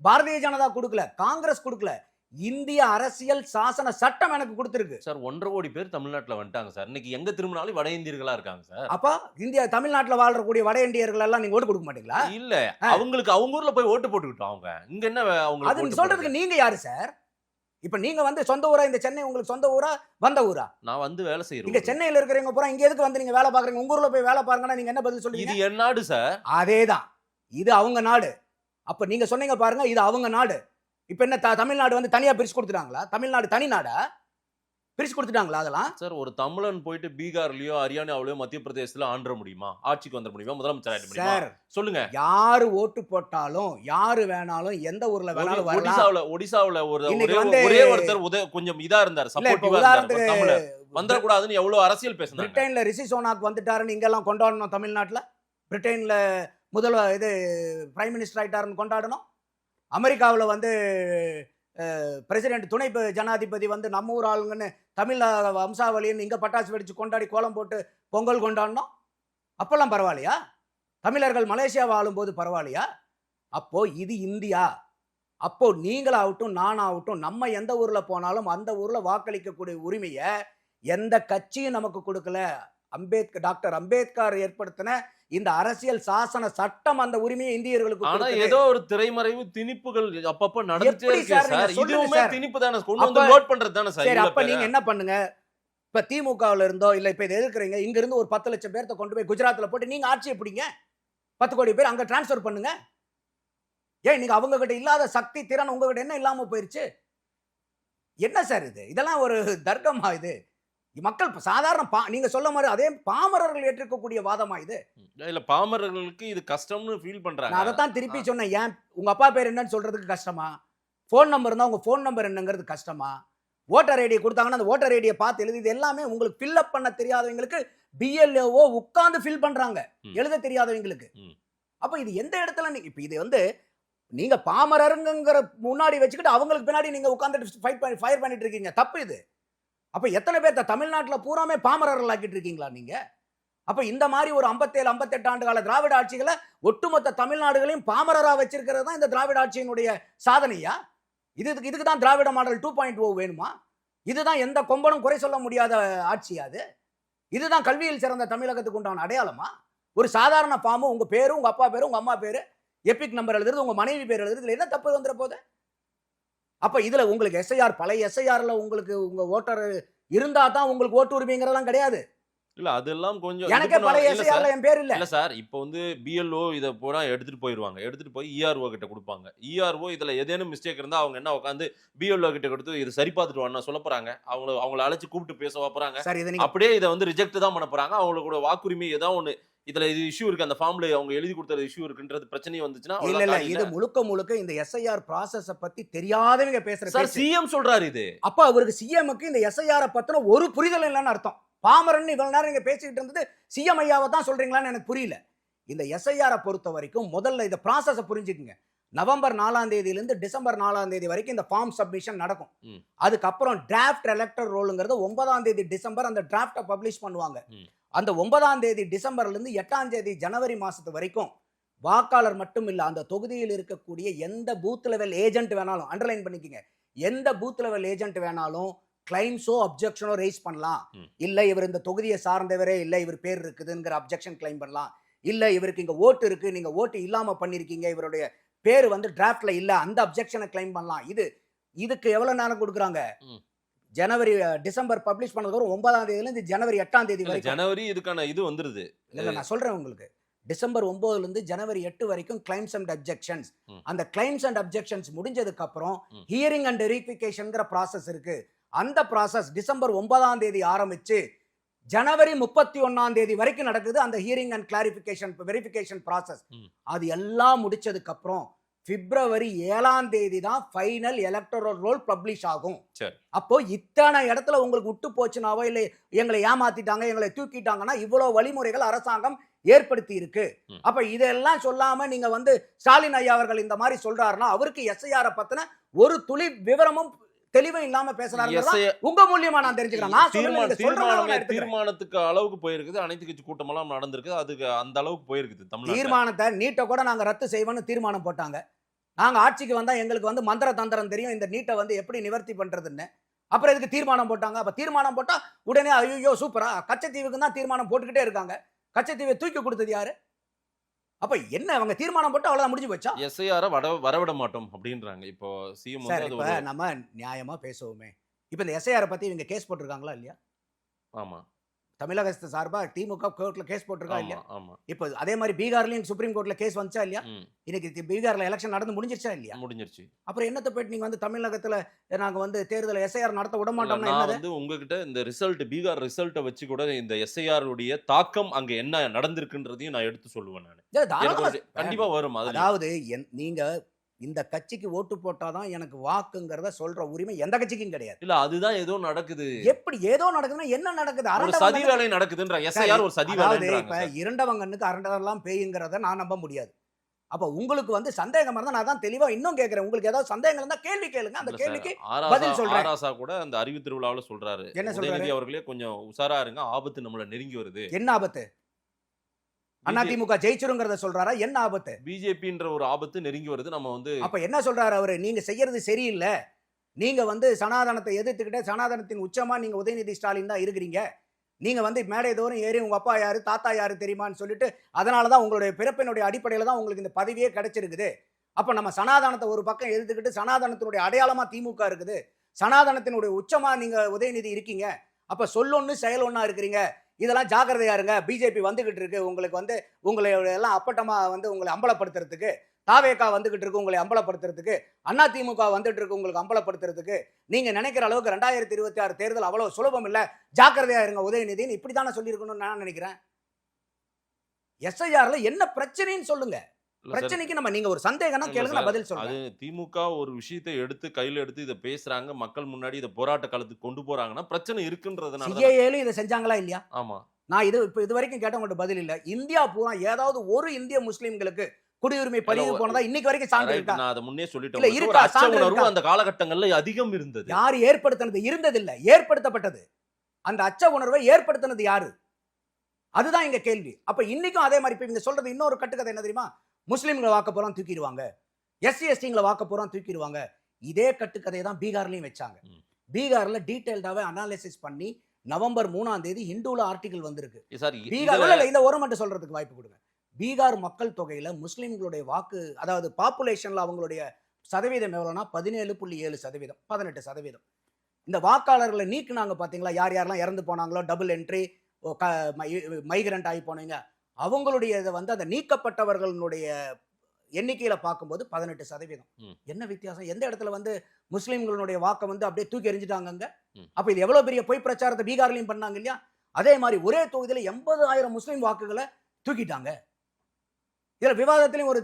பாரதிய ஜனதா கொடுக்கல, காங்கிரஸ் கொடுக்கல, இந்திய அரசியல் சாசன சட்டம் எனக்கு கொடுத்திருக்கு சார். 1.5 கோடி பேர் தமிழ்நாட்டுல வந்துட்டாங்க சார். இன்னைக்கு எங்க திரும்பினாலும் வட இந்தியர்களா இருக்காங்க சார். அப்ப இந்தியா தமிழ்நாட்டுல வாழ்றக்கூடிய வட இந்தியர்கள் எல்லாம் நீங்க ஓட்டு கொடுக்க மாட்டீங்களா? இல்ல, அவங்களுக்கு அவங்க ஊர்ல போய் ஓட்டு போட்டுக்கிட்டோம். அவங்க இங்க என்ன அவங்க அது சொல்றதுக்கு நீங்க யாரு சார்? இப்ப நீங்க வந்து சொந்த ஊரா, இந்த சென்னை உங்களுக்கு சொந்த ஊரா வந்த ஊரா? நான் வந்து வேலை செய்யறேன். இங்க சென்னையில இருக்கிறவங்க பூரா இங்க எதுக்கு வந்து நீங்க வேலை பாக்குறீங்க? உங்க ஊர்ல போய் வேலை பாருங்கன்னா நீங்க என்ன பதில் சொல்லுவீங்க? இது என் நாடு சார். அதேதான், இது அவங்க நாடு. அப்ப நீங்க சொன்னீங்க பாருங்க, இது அவங்க நாடு. இப்ப என்ன தமிழ்நாடு வந்து தனியா பிரிச்சு கொடுத்துட்டாங்களா? தமிழ்நாடு தனி நாடா? பிரிச்சு கொடுத்துட்டாங்களா? அதெல்லாம் சார், ஒரு தமிழன் போயிட்டு பீகார்லயோ ஹரியானாவிலயோ மத்திய பிரதேசத்துல ஆண்ட முடியுமா? ஆட்சிக்கு வந்துட முடியுமா? முதலமைச்சர் ஆயிட முடியுமா? சொல்லுங்க. யாரு ஓட்டு போட்டாலும் யாரு வேணாலும் எந்த ஊர்ல வேணாலும் வரலாம். ஒடிசாவுல ஒரே ஒருத்தர் கொஞ்சம் இதா இருந்தார், சப்போர்ட்டிவா இருந்தார், வந்துடக்கூடாதுன்னு எவ்வளவு அரசியல் பேசினாங்க. பிரிட்டன்ல ரிஷி சோனாக் வந்துட்டாருன்னு இங்க எல்லாம் கொண்டாடணும். தமிழ்நாட்டுல பிரிட்டன்ல பிரைம் மினிஸ்டர் ஆயிட்டாருன்னு கொண்டாடணும். அமெரிக்காவில் வந்து பிரசிடென்ட் துணை ஜனாதிபதி வந்து நம்ம ஊர் ஆளுங்கன்னு தமிழ் வம்சாவளின்னு இங்கே பட்டாசு வெடிச்சு கொண்டாடி கோலம் போட்டு பொங்கல் கொண்டாடணும். அப்பெல்லாம் பரவாயில்லையா? தமிழர்கள் மலேசியாவை ஆளும்போது பரவாயில்லையா? அப்போ இது இந்தியா. அப்போ நீங்களாகட்டும் நானாகட்டும் நம்ம எந்த ஊர்ல போனாலும் அந்த ஊர்ல வாக்களிக்கக்கூடிய உரிமையை எந்த கட்சியும் நமக்கு கொடுக்கல. டாக்டர் அம்பேத்கர் ஏற்படுத்தின இந்த அரசியல் சாசன சட்டம் அந்த உரிமையை இந்தியர்களுக்கு. ஆனா ஏதோ ஒரு திரைமறைவு திணிப்புகள் அப்பப்ப நடந்துட்டே இருக்கு சார். இதுவுமே திணிப்பு தானே, கொண்டு வந்து நோட் பண்றது தானே சார். சரி, அப்ப நீங்க என்ன பண்ணுங்க, இப்ப திமுகவுல இருந்தோ இல்ல இப்ப இதை எதிர்க்கிறீங்க, இங்க இருந்து ஒரு 10 லட்சம் பேர்த்த கொண்டு போய் குஜராத்ல போட்டு நீங்க ஆட்சியை பிடிங்க. 10 கோடி பேர் அங்க டிரான்ஸ்பர் பண்ணுங்க. ஏன் நீங்க அவங்க கிட்ட இல்லாத சக்தி திறன் உங்ககிட்ட என்ன இல்லாம போயிருச்சு? என்ன சார் இது? இதெல்லாம் ஒரு தர்க்கமா? இது மக்கள் சாதாரண நீங்க சொல்ல மாதிரி அதே பாமரர்கள் ஏற்றுக்கக்கூடிய வாதமா இது? இல்ல பாமரர்களுக்கு இது கஷ்டம்னு ஃபீல் பண்றாங்க. நான் அதைத்தான் திருப்பி சொன்னேன். ஏன் உங்க அப்பா பேர் என்னன்னு சொல்றதுக்கு கஷ்டமா? ஃபோன் நம்பர் இருந்தா உங்க ஃபோன் நம்பர் என்னங்கிறது கஷ்டமா? ஓட்டர் ஐடியை கொடுத்தாங்கன்னா அந்த ஓட்டர் ஐடியை பார்த்து எழுதி இது எல்லாமே உங்களுக்கு ஃபில்அப் பண்ண தெரியாதவங்களுக்கு பிஎல்ஓ உட்கார்ந்து ஃபில் பண்றாங்க, எழுத தெரியாதவங்களுக்கு. அப்ப இது எந்த இடத்துல இப்ப இது வந்து நீங்க பாமரருங்கிற முன்னாடி வச்சுக்கிட்டு அவங்களுக்கு பின்னாடி நீங்க உட்கார்ந்துட்டு ஃபயர் பண்ணிட்டு இருக்கீங்க, தப்பு இது. அப்ப எத்தனை பேர்த்த தமிழ்நாட்டில் பூராமே பாமரர்கள் ஆக்கிட்டு இருக்கீங்களா நீங்க? அப்ப இந்த மாதிரி ஒரு 57-58 ஆண்டு கால திராவிட ஆட்சிகளை ஒட்டுமொத்த தமிழ்நாடுகளையும் பாமரரா வச்சிருக்கிறது தான் இந்த திராவிட ஆட்சியினுடைய சாதனையா? இதுக்கு தான் திராவிட மாடல் 2.0 வேணுமா? இதுதான் எந்த கொம்பனும் குறை சொல்ல முடியாத ஆட்சியா அது? இதுதான் கல்வியில் சிறந்த தமிழகத்துக்கு உண்டான அடையாளமா? ஒரு சாதாரண ஃபார்ம் உங்க பேரு, உங்க அப்பா பேரு, உங்க அம்மா பேரு, எபிக் நம்பர் எழுதுறது, உங்க மனைவி பேர் எழுதுறது, என்ன தப்பு வந்துற போது? அப்ப இதுல உங்களுக்கு எஸ்ஐஆர், பழைய எஸ்ஐஆர்ல உங்களுக்கு உங்க ஓட்டர் இருந்தா தான் உங்களுக்கு ஓட்டு உரிமைங்கிறதெல்லாம் கிடையாது. இல்ல அதெல்லாம் கொஞ்சம் எனக்கு பழைய எஸ்ஐஆர்ல என் பேர் இல்ல. இல்ல சார், இப்போ வந்து பிஎல்ஓ இத பூரா எடுத்துட்டு போயிருவாங்க, எடுத்துட்டு போய் இஆர்ஓ கிட்ட கொடுப்பாங்க. இஆர்ஓ இதுல ஏதேனும் மிஸ்டேக் இருந்தா அவங்க என்ன உட்காந்து பிஎல்ஓ கிட்ட கொடுத்து இது சரி பார்த்துட்டு வான்னு சொல்ல போறாங்க. அவங்கள அழைச்சு கூப்பிட்டு பேச போறாங்க. அப்படியே இதை வந்து ரிஜெக்ட் தான் பண்ண போறாங்க. அவங்களோட வாக்குரிமை ஏதாவது ஒண்ணு இதுல இது இஷ்யூ இருக்கு, அந்த ஃபார்ம்ல அவங்க எழுதி கொடுத்தது இஷ்யூ இருக்குன்றது பிரச்சனை வந்துச்சுன்னா இல்ல இது முழுக்க இந்த எஸ்ஐஆர் ப்ராசஸ் பத்தி தெரியாதவங்க பேசுற சார். சிஎம் சொல்றாரு இது. அப்ப அவருக்கு சிஎம்க்கு இந்த எஸ்ஐஆர் பத்தின ஒரு புரிதல் இல்லைன்னு அர்த்தம். பாமரன் இவ்வளவு நேரம் நீங்க பேசிக்கிட்டு இருந்தது சிஎம் ஐயாவை தான் சொல்றீங்களான்னு எனக்கு புரியல. இந்த எஸ்ஐஆரை பொறுத்த வரைக்கும் முதல்ல இந்த ப்ராசஸை புரிஞ்சுக்குங்க. நவம்பர் 4ஆம் தேதியிலிருந்து டிசம்பர் 4ஆம் தேதி வரைக்கும் இந்த ஃபார்ம் சப்மிஷன் நடக்கும். அதுக்கப்புறம் டிராஃப்ட் எலக்டர் ரோலுங்கிறது 9ஆம் தேதி டிசம்பர் அந்த டிராஃப்டை பப்ளிஷ் பண்ணுவாங்க. அந்த 9ஆம் தேதி டிசம்பர்ல இருந்து 8ஆம் தேதி ஜனவரி மாசத்து வரைக்கும் வாக்காளர் மட்டும் இல்ல, அந்த தொகுதியில் இருக்கக்கூடிய எந்த பூத் லெவல் ஏஜென்ட் வேணாலும், அண்டர்லைன் பண்ணிக்கங்க, எந்த பூத் லெவல் ஏஜென்ட் வேணாலும் கிளைம்ஸோ அப்ஜெக்ஷனோ ரைஸ் பண்ணலாம். இல்ல இவர் இந்த தொகுதியை சார்ந்தவரே இல்ல, இவர் பேர் இருக்குதுங்கிற அப்ஜெக்ஷன் கிளைம் பண்ணலாம். இல்ல இவருக்கு இங்க ஓட்டு இருக்கு, நீங்க ஓட்டு இல்லாம பண்ணிருக்கீங்க, இவருடைய பேர் வந்து டிராஃப்ட்ல இல்ல, அந்த அப்ஜெக்ஷனை கிளைம் பண்ணலாம். இதுக்கு எவ்வளவு நேரம் கொடுக்குறாங்க? ஜனவரி டிசம்பர் பப்ளிஷ் பண்ணதுக்கு 9ஆம் தேதியில இருந்து ஜனவரி 8ஆம் தேதி வரைக்கும். ஜனவரி இதுக்கான இது வந்துருது. இல்ல நான் சொல்றேன் உங்களுக்கு, டிசம்பர் 9ல இருந்து ஜனவரி 8 வரைக்கும் கிளைம்ஸ் அண்ட் அப்ஜெக்ஷன்ஸ். அந்த கிளைம்ஸ் அண்ட் அப்ஜெக்ஷன்ஸ் முடிஞ்சதுக்கு அப்புறம் ஹியரிங் அண்ட் வெரிஃபிகேஷன்ங்கிற ப்ராசஸ் இருக்கு. அந்த ப்ராசஸ் டிசம்பர் 9ஆம் தேதி ஆரம்பிச்சு ஜனவரி 31ஆம் தேதி வரைக்கும் நடக்குது. அந்த hearing and clarification verification process. அது எல்லாம் முடிச்சதுக்கு அப்புறம் பிப்ரவரி 7ஆம் தேதி தான் ஃபைனல் எலக்டோரல் ரோல் பப்ளிஷ் ஆகும். அப்போ இத்தனை இடத்துல உங்களுக்கு விட்டு போச்சுனாவோ இல்லை எங்களை ஏமாத்திட்டாங்க, எங்களை தூக்கிட்டாங்கன்னா இவ்வளவு வழிமுறைகள் அரசாங்கம் ஏற்படுத்தி இருக்கு. அப்ப இதெல்லாம் சொல்லாம நீங்க வந்து ஸ்டாலின் ஐயா அவர்கள் இந்த மாதிரி சொல்றாருன்னா அவருக்கு எஸ்ஐஆர் பத்தின ஒரு துளி விவரமும் தெளிவும் இல்லாம பேசுறாங்க. உங்க மூலியமா நான் தெரிஞ்சுக்கிறேன். தீர்மானத்துக்கு அளவுக்கு போயிருக்குது, அனைத்து கட்சி கூட்டம் எல்லாம் நடந்திருக்கு, அதுக்கு அந்த அளவுக்கு போயிருக்குது. தீர்மானத்தை நீட்டை கூட நாங்க ரத்து செய்வோம்னு தீர்மானம் போட்டாங்க. நாங்க ஆட்சிக்கு வந்தா எங்களுக்கு வந்து மந்திர தந்திரம் தெரியும், இந்த நீட்டை வந்து எப்படி நிவர்த்தி பண்றதுன்னு. அப்புறம் இதுக்கு தீர்மானம் போட்டாங்க. அப்ப தீர்மானம் போட்டா உடனே ஐயோ சூப்பரா, கச்சத்தீவுக்கு தான் தீர்மானம் போட்டுக்கிட்டே இருக்காங்க. கச்சத்தீவை தூக்கி கொடுத்தது யாரு? அப்ப என்ன அவங்க தீர்மானம் போட்டு அவ்வளவுதான் முடிஞ்சு போச்சா? எஸ்ஐஆர் வரவிட மாட்டோம் அப்படின்றாங்க. இப்போ சிஎம் இப்ப நம்ம நியாயமா பேசுவோமே. இப்ப இந்த எஸ்ஐஆர் பத்தி இவங்க கேஸ் போட்டிருக்காங்களா இல்லையா? ஆமா. தமிழக சார்பா திமுக கோர்ட்ல கேஸ் போட்டிருக்கா இல்லையா? இப்போ அதே மாதிரி பீகார்லயும் சுப்ரீம் கோர்ட்ல கேஸ் வந்துச்சா இல்லையா? இன்னைக்கு பீகார்ல எலெக்ஷன் நடந்து முடிஞ்சிருச்சா இல்லையா? முடிஞ்சிருச்சு. அப்புறம் என்னத்தை போயிட்டு நீங்க வந்து தமிழகத்துல நாங்க வந்து தேர்தல் எஸ்ஐஆர் நடத்த விட மாட்டோம்னா நான் வந்து உங்ககிட்ட இந்த ரிசல்ட் பீகார் ரிசல்ட்டை வச்சு கூட இந்த எஸ்ஐஆர் உடைய தாக்கம் அங்க என்ன நடந்திருக்குன்றதையும் நான் எடுத்து சொல்லுவேன். நான் கண்டிப்பா வரும். அதாவது நீங்க இந்த கட்சிக்கு ஓட்டு போட்டாதான் எனக்கு வாக்குங்கிறத சொல்ற உரிமை எந்த கட்சிக்கும் கிடையாது. இல்ல அதுதான் ஏதோ நடக்குது. எப்படி ஏதோ நடக்குதுன்னா என்ன நடக்குது? ஒரு சதி வேலை நடக்குதுன்ற எஸ்ஐஆர் ஒரு சதி வேலை. இப்ப இரண்டவங்கனுக்கு அரண்டதெல்லாம் பேய்ங்கிறத நான் நம்ப முடியாது. அப்ப உங்களுக்கு வந்து சந்தேகம் இருந்தா நான் தான் தெளிவா இன்னும் கேக்குறேன். உங்களுக்கு ஏதாவது சந்தேகங்கள் இருந்தா கேள்வி கேளுங்க, அந்த கேள்விக்கு பதில் சொல்றேன். ஆராசா கூட அந்த அறிவு திருவிழாவுல சொல்றாரு, என்ன சொல்றாரு? அவர்களே கொஞ்சம் உஷாரா இருங்க, ஆபத்து நம்மள நெருங்கி வருது. என்ன ஆபத்து? அதிமுக ஜெயிச்சிருங்கிறத சொல்றாரா? என்ன ஆபத்து? பிஜேபின்ற ஒரு ஆபத்து நெருங்கி வருது. நம்ம வந்து அப்ப என்ன சொல்றாரு அவரு? நீங்க செய்யறது சரியில்லை, நீங்க வந்து சனாதனத்தை எதிர்த்துக்கிட்டே சனாதனத்தின் உச்சமா நீங்க உதயநிதி ஸ்டாலின் தான் இருக்கிறீங்க. நீங்க வந்து மேடை தோறும் ஏறி உங்க அப்பா யாரு தாத்தா யாரு தெரியுமான்னு சொல்லிட்டு அதனாலதான் உங்களுடைய பிறப்பினுடைய அடிப்படையில தான் உங்களுக்கு இந்த பதவியே கிடைச்சிருக்குது. அப்ப நம்ம சனாதனத்தை ஒரு பக்கம் எதிர்த்துக்கிட்டு சனாதனத்தினுடைய அடையாளமா திமுக இருக்குது, சனாதனத்தினுடைய உச்சமா நீங்க உதயநிதி இருக்கீங்க. அப்ப சொல்லொன்னு செயல் ஒன்னா இருக்கிறீங்க. இதெல்லாம் ஜாக்கிரதையா இருங்க, பிஜேபி வந்துகிட்டு இருக்கு, உங்களுக்கு வந்து உங்களை எல்லாம் அப்பட்டமா வந்து உங்களை அம்பலப்படுத்துறதுக்கு தாவேகா வந்துகிட்டு இருக்கு உங்களை அம்பலப்படுத்துறதுக்கு, அதிமுக வந்துட்டு இருக்கு உங்களுக்கு அம்பலப்படுத்துறதுக்கு. நீங்க நினைக்கிற அளவுக்கு 2026 தேர்தல் அவ்வளவு சுலபம் இல்ல, ஜாக்கிரதையா இருங்க உதயநிதின்னு இப்படித்தானே சொல்லியிருக்கணும்னு நான் நினைக்கிறேன். எஸ்ஐஆர்ல என்ன பிரச்சனைன்னு சொல்லுங்க. இல்ல சார், பிரச்சனைக்கு நம்ம நீங்க ஒரு சந்தேகம்னா இல்ல கேளுங்க, நான் சார், பதில் அது சொல்றேன். திமுக ஒரு விஷயத்தை எடுத்து கையில எடுத்து இதை பேசுறாங்க, மக்கள் முன்னாடி இதை போராட்ட காலத்துக்கு கொண்டு போறாங்கன்னா பிரச்சனை இருக்குன்றதுனால தான். சிஏஏலும் இதை செஞ்சாங்களா இல்லையா? ஆமா, நான் இது வரைக்கும் கேட்டவங்கள்ட்ட பதில் இல்ல. இந்தியா பூரா ஏதாவது ஒரு இந்திய முஸ்லிம்களுக்கு குடியுரிமை பதிவு போனதா இன்னைக்கு வரைக்கும் சான்று ரைட், இருக்கா? நான் அதை முன்னே இல்ல, சொல்லிட்டேன். ஒரு இருக்கா? அச்ச சான்று உணர்வு இருக்கா? அந்த காலகட்டங்கள்ல அதிகம் இருந்தது. யார் ஏற்படுத்தினது? இருந்ததில்ல, ஏற்படுத்தப்பட்டது. அந்த அச்ச உணர்வை ஏற்படுத்தினது யாரு? அதுதான் எங்க கேள்வி. அப்ப இன்னைக்கும் அதே மாதிரி இப்ப இவங்க சொல்றது இன்னொரு கட்டுக்கதை என்ன தெரியுமா? முஸ்லிம்களை வாக்க போறோம் தூக்கிடுவாங்க, எஸ்சி எஸ்டிங்களை வாக்க போறோம் தூக்கிடுவாங்க. இதே கட்டுக்கதையை தான் பீகார்லயும் வச்சாங்க. பீகார்ல டீடைல்டாவே அனாலிசிஸ் பண்ணி நவம்பர் 3ஆம் தேதி ஹிந்துல ஆர்டிகல் வந்திருக்கு. சார், பீகார்ல இல்ல, இந்த ஒரு மட்டும் சொல்றதுக்கு வாய்ப்பு கொடுங்க. பீகார் மக்கள் தொகையில முஸ்லிம்களுடைய வாக்கு, அதாவது பாப்புலேஷன்ல அவங்களுடைய சதவீதம் எவ்வளவுனா 17.7%, 18%. இந்த வாக்காளர்களை நீக்குனாங்க பாத்தீங்களா, யார் யாரெல்லாம் இறந்து போனாங்களோ, டபுள் என்ட்ரி, மைக்ரண்ட் ஆகி போனீங்க, அவங்களுடைய இதை வந்து அந்த நீக்கப்பட்டவர்களுடைய எண்ணிக்கையில பார்க்கும்போது 18%. என்ன வித்தியாசம்? எந்த இடத்துல வந்து முஸ்லிம்களுடைய வாக்கை வந்து அப்படியே தூக்கி எறிஞ்சிட்டாங்க அங்க? அப்ப இது எவ்வளவு பெரிய பொய் பிரச்சாரத்தை பீகார்லயும் பண்ணாங்க இல்லையா? அதே மாதிரி ஒரே தொகுதியில 80,000 முஸ்லிம் வாக்குகளை தூக்கிட்டாங்க. இதுல விவாதத்திலும் ஒரு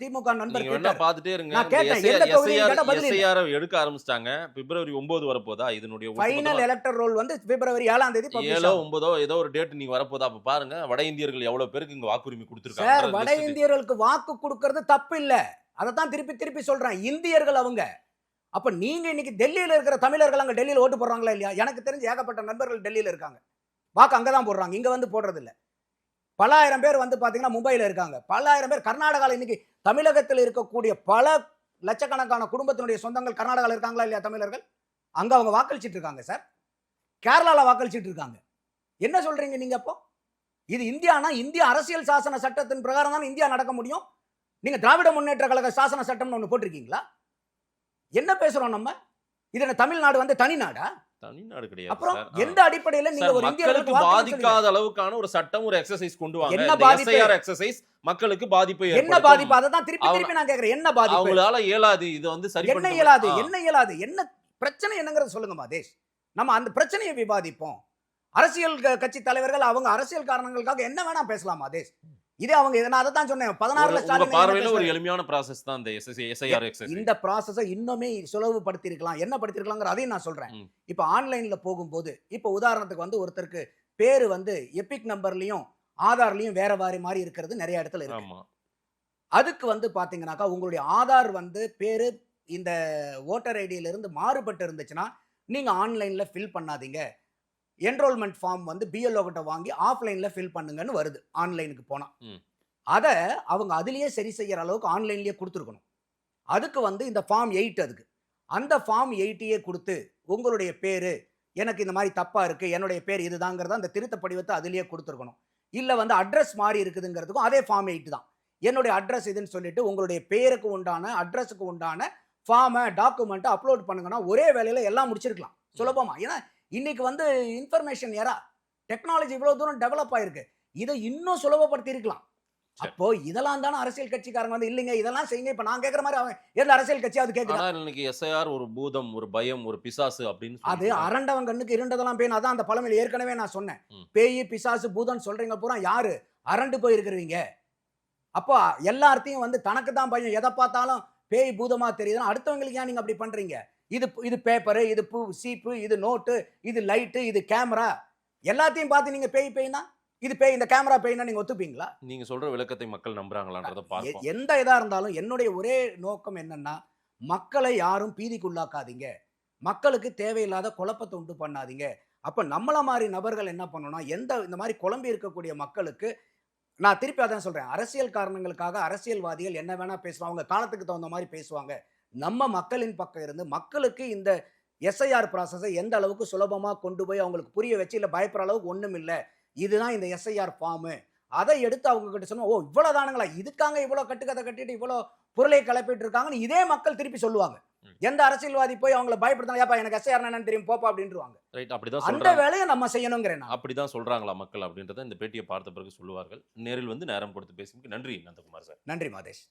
திமுக நண்பர் நீங்க வேணா கேட்டார். பாத்துட்டே இருங்க. நான் கேட்டேன், எந்த தொகுதின்னு கேட்டா பதில் இல்ல. எஸ்ஐஆர் எடுக்க ஆரம்பிச்சிட்டாங்க. பிப்ரவரி 9 வரப்போதா இதனுடைய ஃபைனல் எலக்டர் ரோல் வந்து பிப்ரவரி 7ஆம் தேதி பப்ளிஷ் 7ஓ ஆகும். 9ஓ ஏதோ ஒரு டேட் நீங்க வரப்போதா. அப்ப பாருங்க வட இந்தியர்கள் எவ்வளவு பேருக்கு இங்க வாக்குரிமை சார், கொடுத்திருக்காங்க. வட இந்தியர்களுக்கு வாக்கு கொடுக்கிறது தப்பு இல்ல. அதைத்தான் திருப்பி திருப்பி சொல்றேன். இந்தியர்கள் அவங்க. அப்ப நீங்க இன்னைக்கு டெல்லியில இருக்கிற தமிழர்கள் அங்க டெல்லியில ஓட்டு போடுறாங்களா இல்லையா? எனக்கு தெரிஞ்சு ஏகப்பட்ட நண்பர்கள் டெல்லியில இருக்காங்க. வாக்கு அங்கதான் போடுறாங்க, இங்க வந்து போடுறது இல்ல. பல ஆயிரம் பேர் வந்து பாத்தீங்கன்னா மும்பைல இருக்காங்க. பல ஆயிரம் பேர் கர்நாடகால, இன்னைக்கு தமிழகத்தில் இருக்கக்கூடிய பல லட்சக்கணக்கான குடும்பத்தினுடைய சொந்தங்கள் கர்நாடகால இருக்காங்களா இல்லையா தமிழர்கள்? அங்க அவங்க வாக்களிச்சிட்டு இருக்காங்க சார். கேரளால வாக்களிச்சிட்டு இருக்காங்க. என்ன சொல்றீங்க நீங்க? அப்போ இது இந்தியானா, இந்திய அரசியல் சாசன சட்டத்தின் பிரகாரம் தான் இந்தியா நடக்க முடியும். நீங்க திராவிட முன்னேற்ற கழக சாசன சட்டம்னு ஒண்ணு போட்டிருக்கீங்களா? என்ன பேசுறோம் நம்ம? இது என்ன தமிழ்நாடு வந்து தனி நாடா? தனிநாடு கிடையாது அப்புறம் சார். எந்த அடிப்படையில நீங்க ஒரு மக்களுக்கு இந்தியர்களுக்கு பாதிக்காத அளவுக்கான ஒரு சட்டம், ஒரு எக்ஸசைஸ் கொண்டு வாங்க. என்ன இந்த பாதிப்பு? எஸ்ஐஆர் எக்ஸசைஸ் மக்களுக்கு பாதிப்பை என்ன ஏற்படுத்தும். பாதிப்பு? அதை தான் திருப்பி திருப்பி நான் கேக்குறேன். என்ன பாதிப்பு? அவங்களால இயலாது. இது வந்து சரி என்ன இயலாது? என்ன இயலாது? என்ன பிரச்சனை என்னங்கறது சொல்லுங்க மாதேஷ். நம்ம அந்த பிரச்சனையை விவாதிப்போம். அரசியல் கட்சி தலைவர்கள் அவங்க அரசியல் காரணங்களுக்காக என்ன வேணா பேசலாம் மாதேஷ். இதே அவங்க, நான் அதை தான் சொன்னேன். 16ல உங்க ஸ்டாலின் பார்வையில ஒரு எளிமையான ப்ராசஸ் தான் இந்த எஸ்ஐஆர் எக்ஸசைஸ். இந்த ப்ராசஸை இன்னுமே சுலபப்படுத்தி இருக்கலாம். என்ன படுத்திருக்கலாம்ங்கற அதையும் நான் சொல்றேன். இப்போ ஆன்லைன்ல போகும்போது, இப்போ உதாரணத்துக்கு வந்து ஒருத்தருக்கு பேரு வந்து எபிக் நம்பர்லயும் ஆதார்லயும் வேற வேற மாதிரி இருக்கிறது நிறைய இடத்துல இருக்கு. ஆமா. அதுக்கு வந்து பாத்தீங்கன்னாக்கா உங்களுடைய ஆதார் வந்து பேரு இந்த ஓட்டர் ஐடியில இருந்து மாறுபட்டு இருந்துச்சுன்னா நீங்க ஆன்லைன்ல ஃபில் பண்ணாதீங்க. என்ரோல்மெண்ட் ஃபார்ம் வந்து பிஎல்ஓ கிட்ட வாங்கி ஆஃப்லைன்ல ஃபில் பண்ணுங்கன்னு வருது ஆன்லைனுக்கு போனா. அத அவங்க அதிலேயே சரி செய்யற அளவுக்கு ஆன்லைன்லயே கொடுத்துருக்கணும். அதுக்கு வந்து இந்த ஃபார்ம் 8, அதுக்கு அந்த ஃபார்ம் 8 கொடுத்து உங்களுடைய பேரு எனக்கு இந்த மாதிரி தப்பா இருக்கு, என்னுடைய பேர் இதுதாங்கிறத அந்த திருத்த படிவத்தை அதிலேயே கொடுத்துருக்கணும். இல்ல வந்து அட்ரஸ் மாறி இருக்குதுங்கிறதுக்கும் அதே ஃபார்ம் 8 தான். என்னுடைய அட்ரஸ் இதுன்னு சொல்லிட்டு உங்களுடைய பேருக்கு உண்டான அட்ரஸுக்கு உண்டான ஃபார்மை டாக்குமெண்ட்டை அப்லோட் பண்ணுங்கன்னா ஒரே வேலையில எல்லாம் முடிச்சிருக்கலாம் சுலபமா. ஏன்னா இன்னைக்கு வந்து இன்ஃபர்மேஷன் எரா, டெக்னாலஜி இவ்வளவு தூரம் டெவலப் ஆயிருக்கு. இதை இன்னும் சுலபப்படுத்தி இருக்கலாம். அப்போ இதெல்லாம் தானே அரசியல் கட்சிக்காரங்க வந்து இல்லைங்க இதெல்லாம் செய்யுங்க. இப்ப நான் கேட்கிற மாதிரி அவன் எந்த அரசியல் கட்சியாவது கேட்குதா? இன்னைக்கு எஸ்ஐஆர் ஒரு பூதம், ஒரு பயம், ஒரு பிசாசு அப்படின்னு அது அரண்டவன் கண்ணுக்கு இருண்டதெல்லாம் பேய். அதான் அந்த பழமையில ஏற்கனவே நான் சொன்னேன். பேய், பிசாசு, பூதம் சொல்றீங்க பூரா யாரு? அரண்டு போயிருக்கிறீங்க. அப்போ எல்லாத்தையும் வந்து தனக்கு தான் பயம், எதை பார்த்தாலும் பேய் பூதமா தெரியுதுன்னா அடுத்தவங்களுக்கு ஏன் நீங்க அப்படி பண்றீங்க? இது பேப்பரு, இது சீப்பு, இது நோட்டு, இது லைட்டு, இது கேமரா, எல்லாத்தையும் பார்த்து நீங்க பேய் பேய்னா இது பேய், இந்த கேமரா பேய்னா நீங்க ஒத்துப்பீங்களா? நீங்க சொல்ற விளக்கத்தை மக்கள் நம்புறாங்களான்றத பார்ப்போம். எந்த இதா இருந்தாலும் என்னுடைய ஒரே நோக்கம் என்னன்னா, மக்களை யாரும் பீதிக்குள்ளாக்காதீங்க, மக்களுக்கு தேவையில்லாத குழப்பத்தை உண்டு பண்ணாதீங்க. அப்ப நம்மள மாதிரி நபர்கள் என்ன பண்ணணும்னா, இந்த மாதிரி குழம்பி இருக்கக்கூடிய மக்களுக்கு நான் திருப்பி அதான் சொல்றேன். அரசியல் காரணங்களுக்காக அரசியல்வாதிகள் என்ன வேணா பேசுவாங்க, அவங்க காலத்துக்கு தகுந்த மாதிரி பேசுவாங்க. நம்ம மக்களின் பக்கம் இருந்து மக்களுக்கு இந்த எஸ்ஐஆர் ப்ராசஸை எந்த அளவுக்கு சுலபமா கொண்டு போய் அவங்களுக்கு புரிய வச்சு, இல்ல பயப்படுற அளவுக்கு ஒண்ணும் இல்ல, இதுதான் இந்த எஸ்ஐஆர் ஃபார்ம், அதை எடுத்து அவங்க கிட்ட சொன்னா, ஓ இவ்வளவுதானுங்களா, இதுக்காங்க இவ்வளவு கட்டுக்கதை கட்டிட்டு இவ்வளவு பொருளை கிளப்பிட்டு இருக்காங்கன்னு இதே மக்கள் திருப்பி சொல்லுவாங்க. எந்த அரசியல்வாதி போய் அவங்கள பயப்படுத்தாங்க, ஏப்பா எனக்கு எஸ்ஐஆர் என்னன்னு தெரியும் போப்பா அப்படின்றாங்க. ரைட், அப்படிதான் அந்த சொல்றாங்க. வேலையை நம்ம செய்யணுங்கிறேன். அப்படிதான் சொல்றாங்களா மக்கள் அப்படின்றத இந்த பேட்டியை பார்த்த பிறகு சொல்லுவார்கள். நேரில் வந்து நேரம் கொடுத்து பேசியதுக்கு நன்றி நந்தகுமார் சார். நன்றி மாதேஷ்.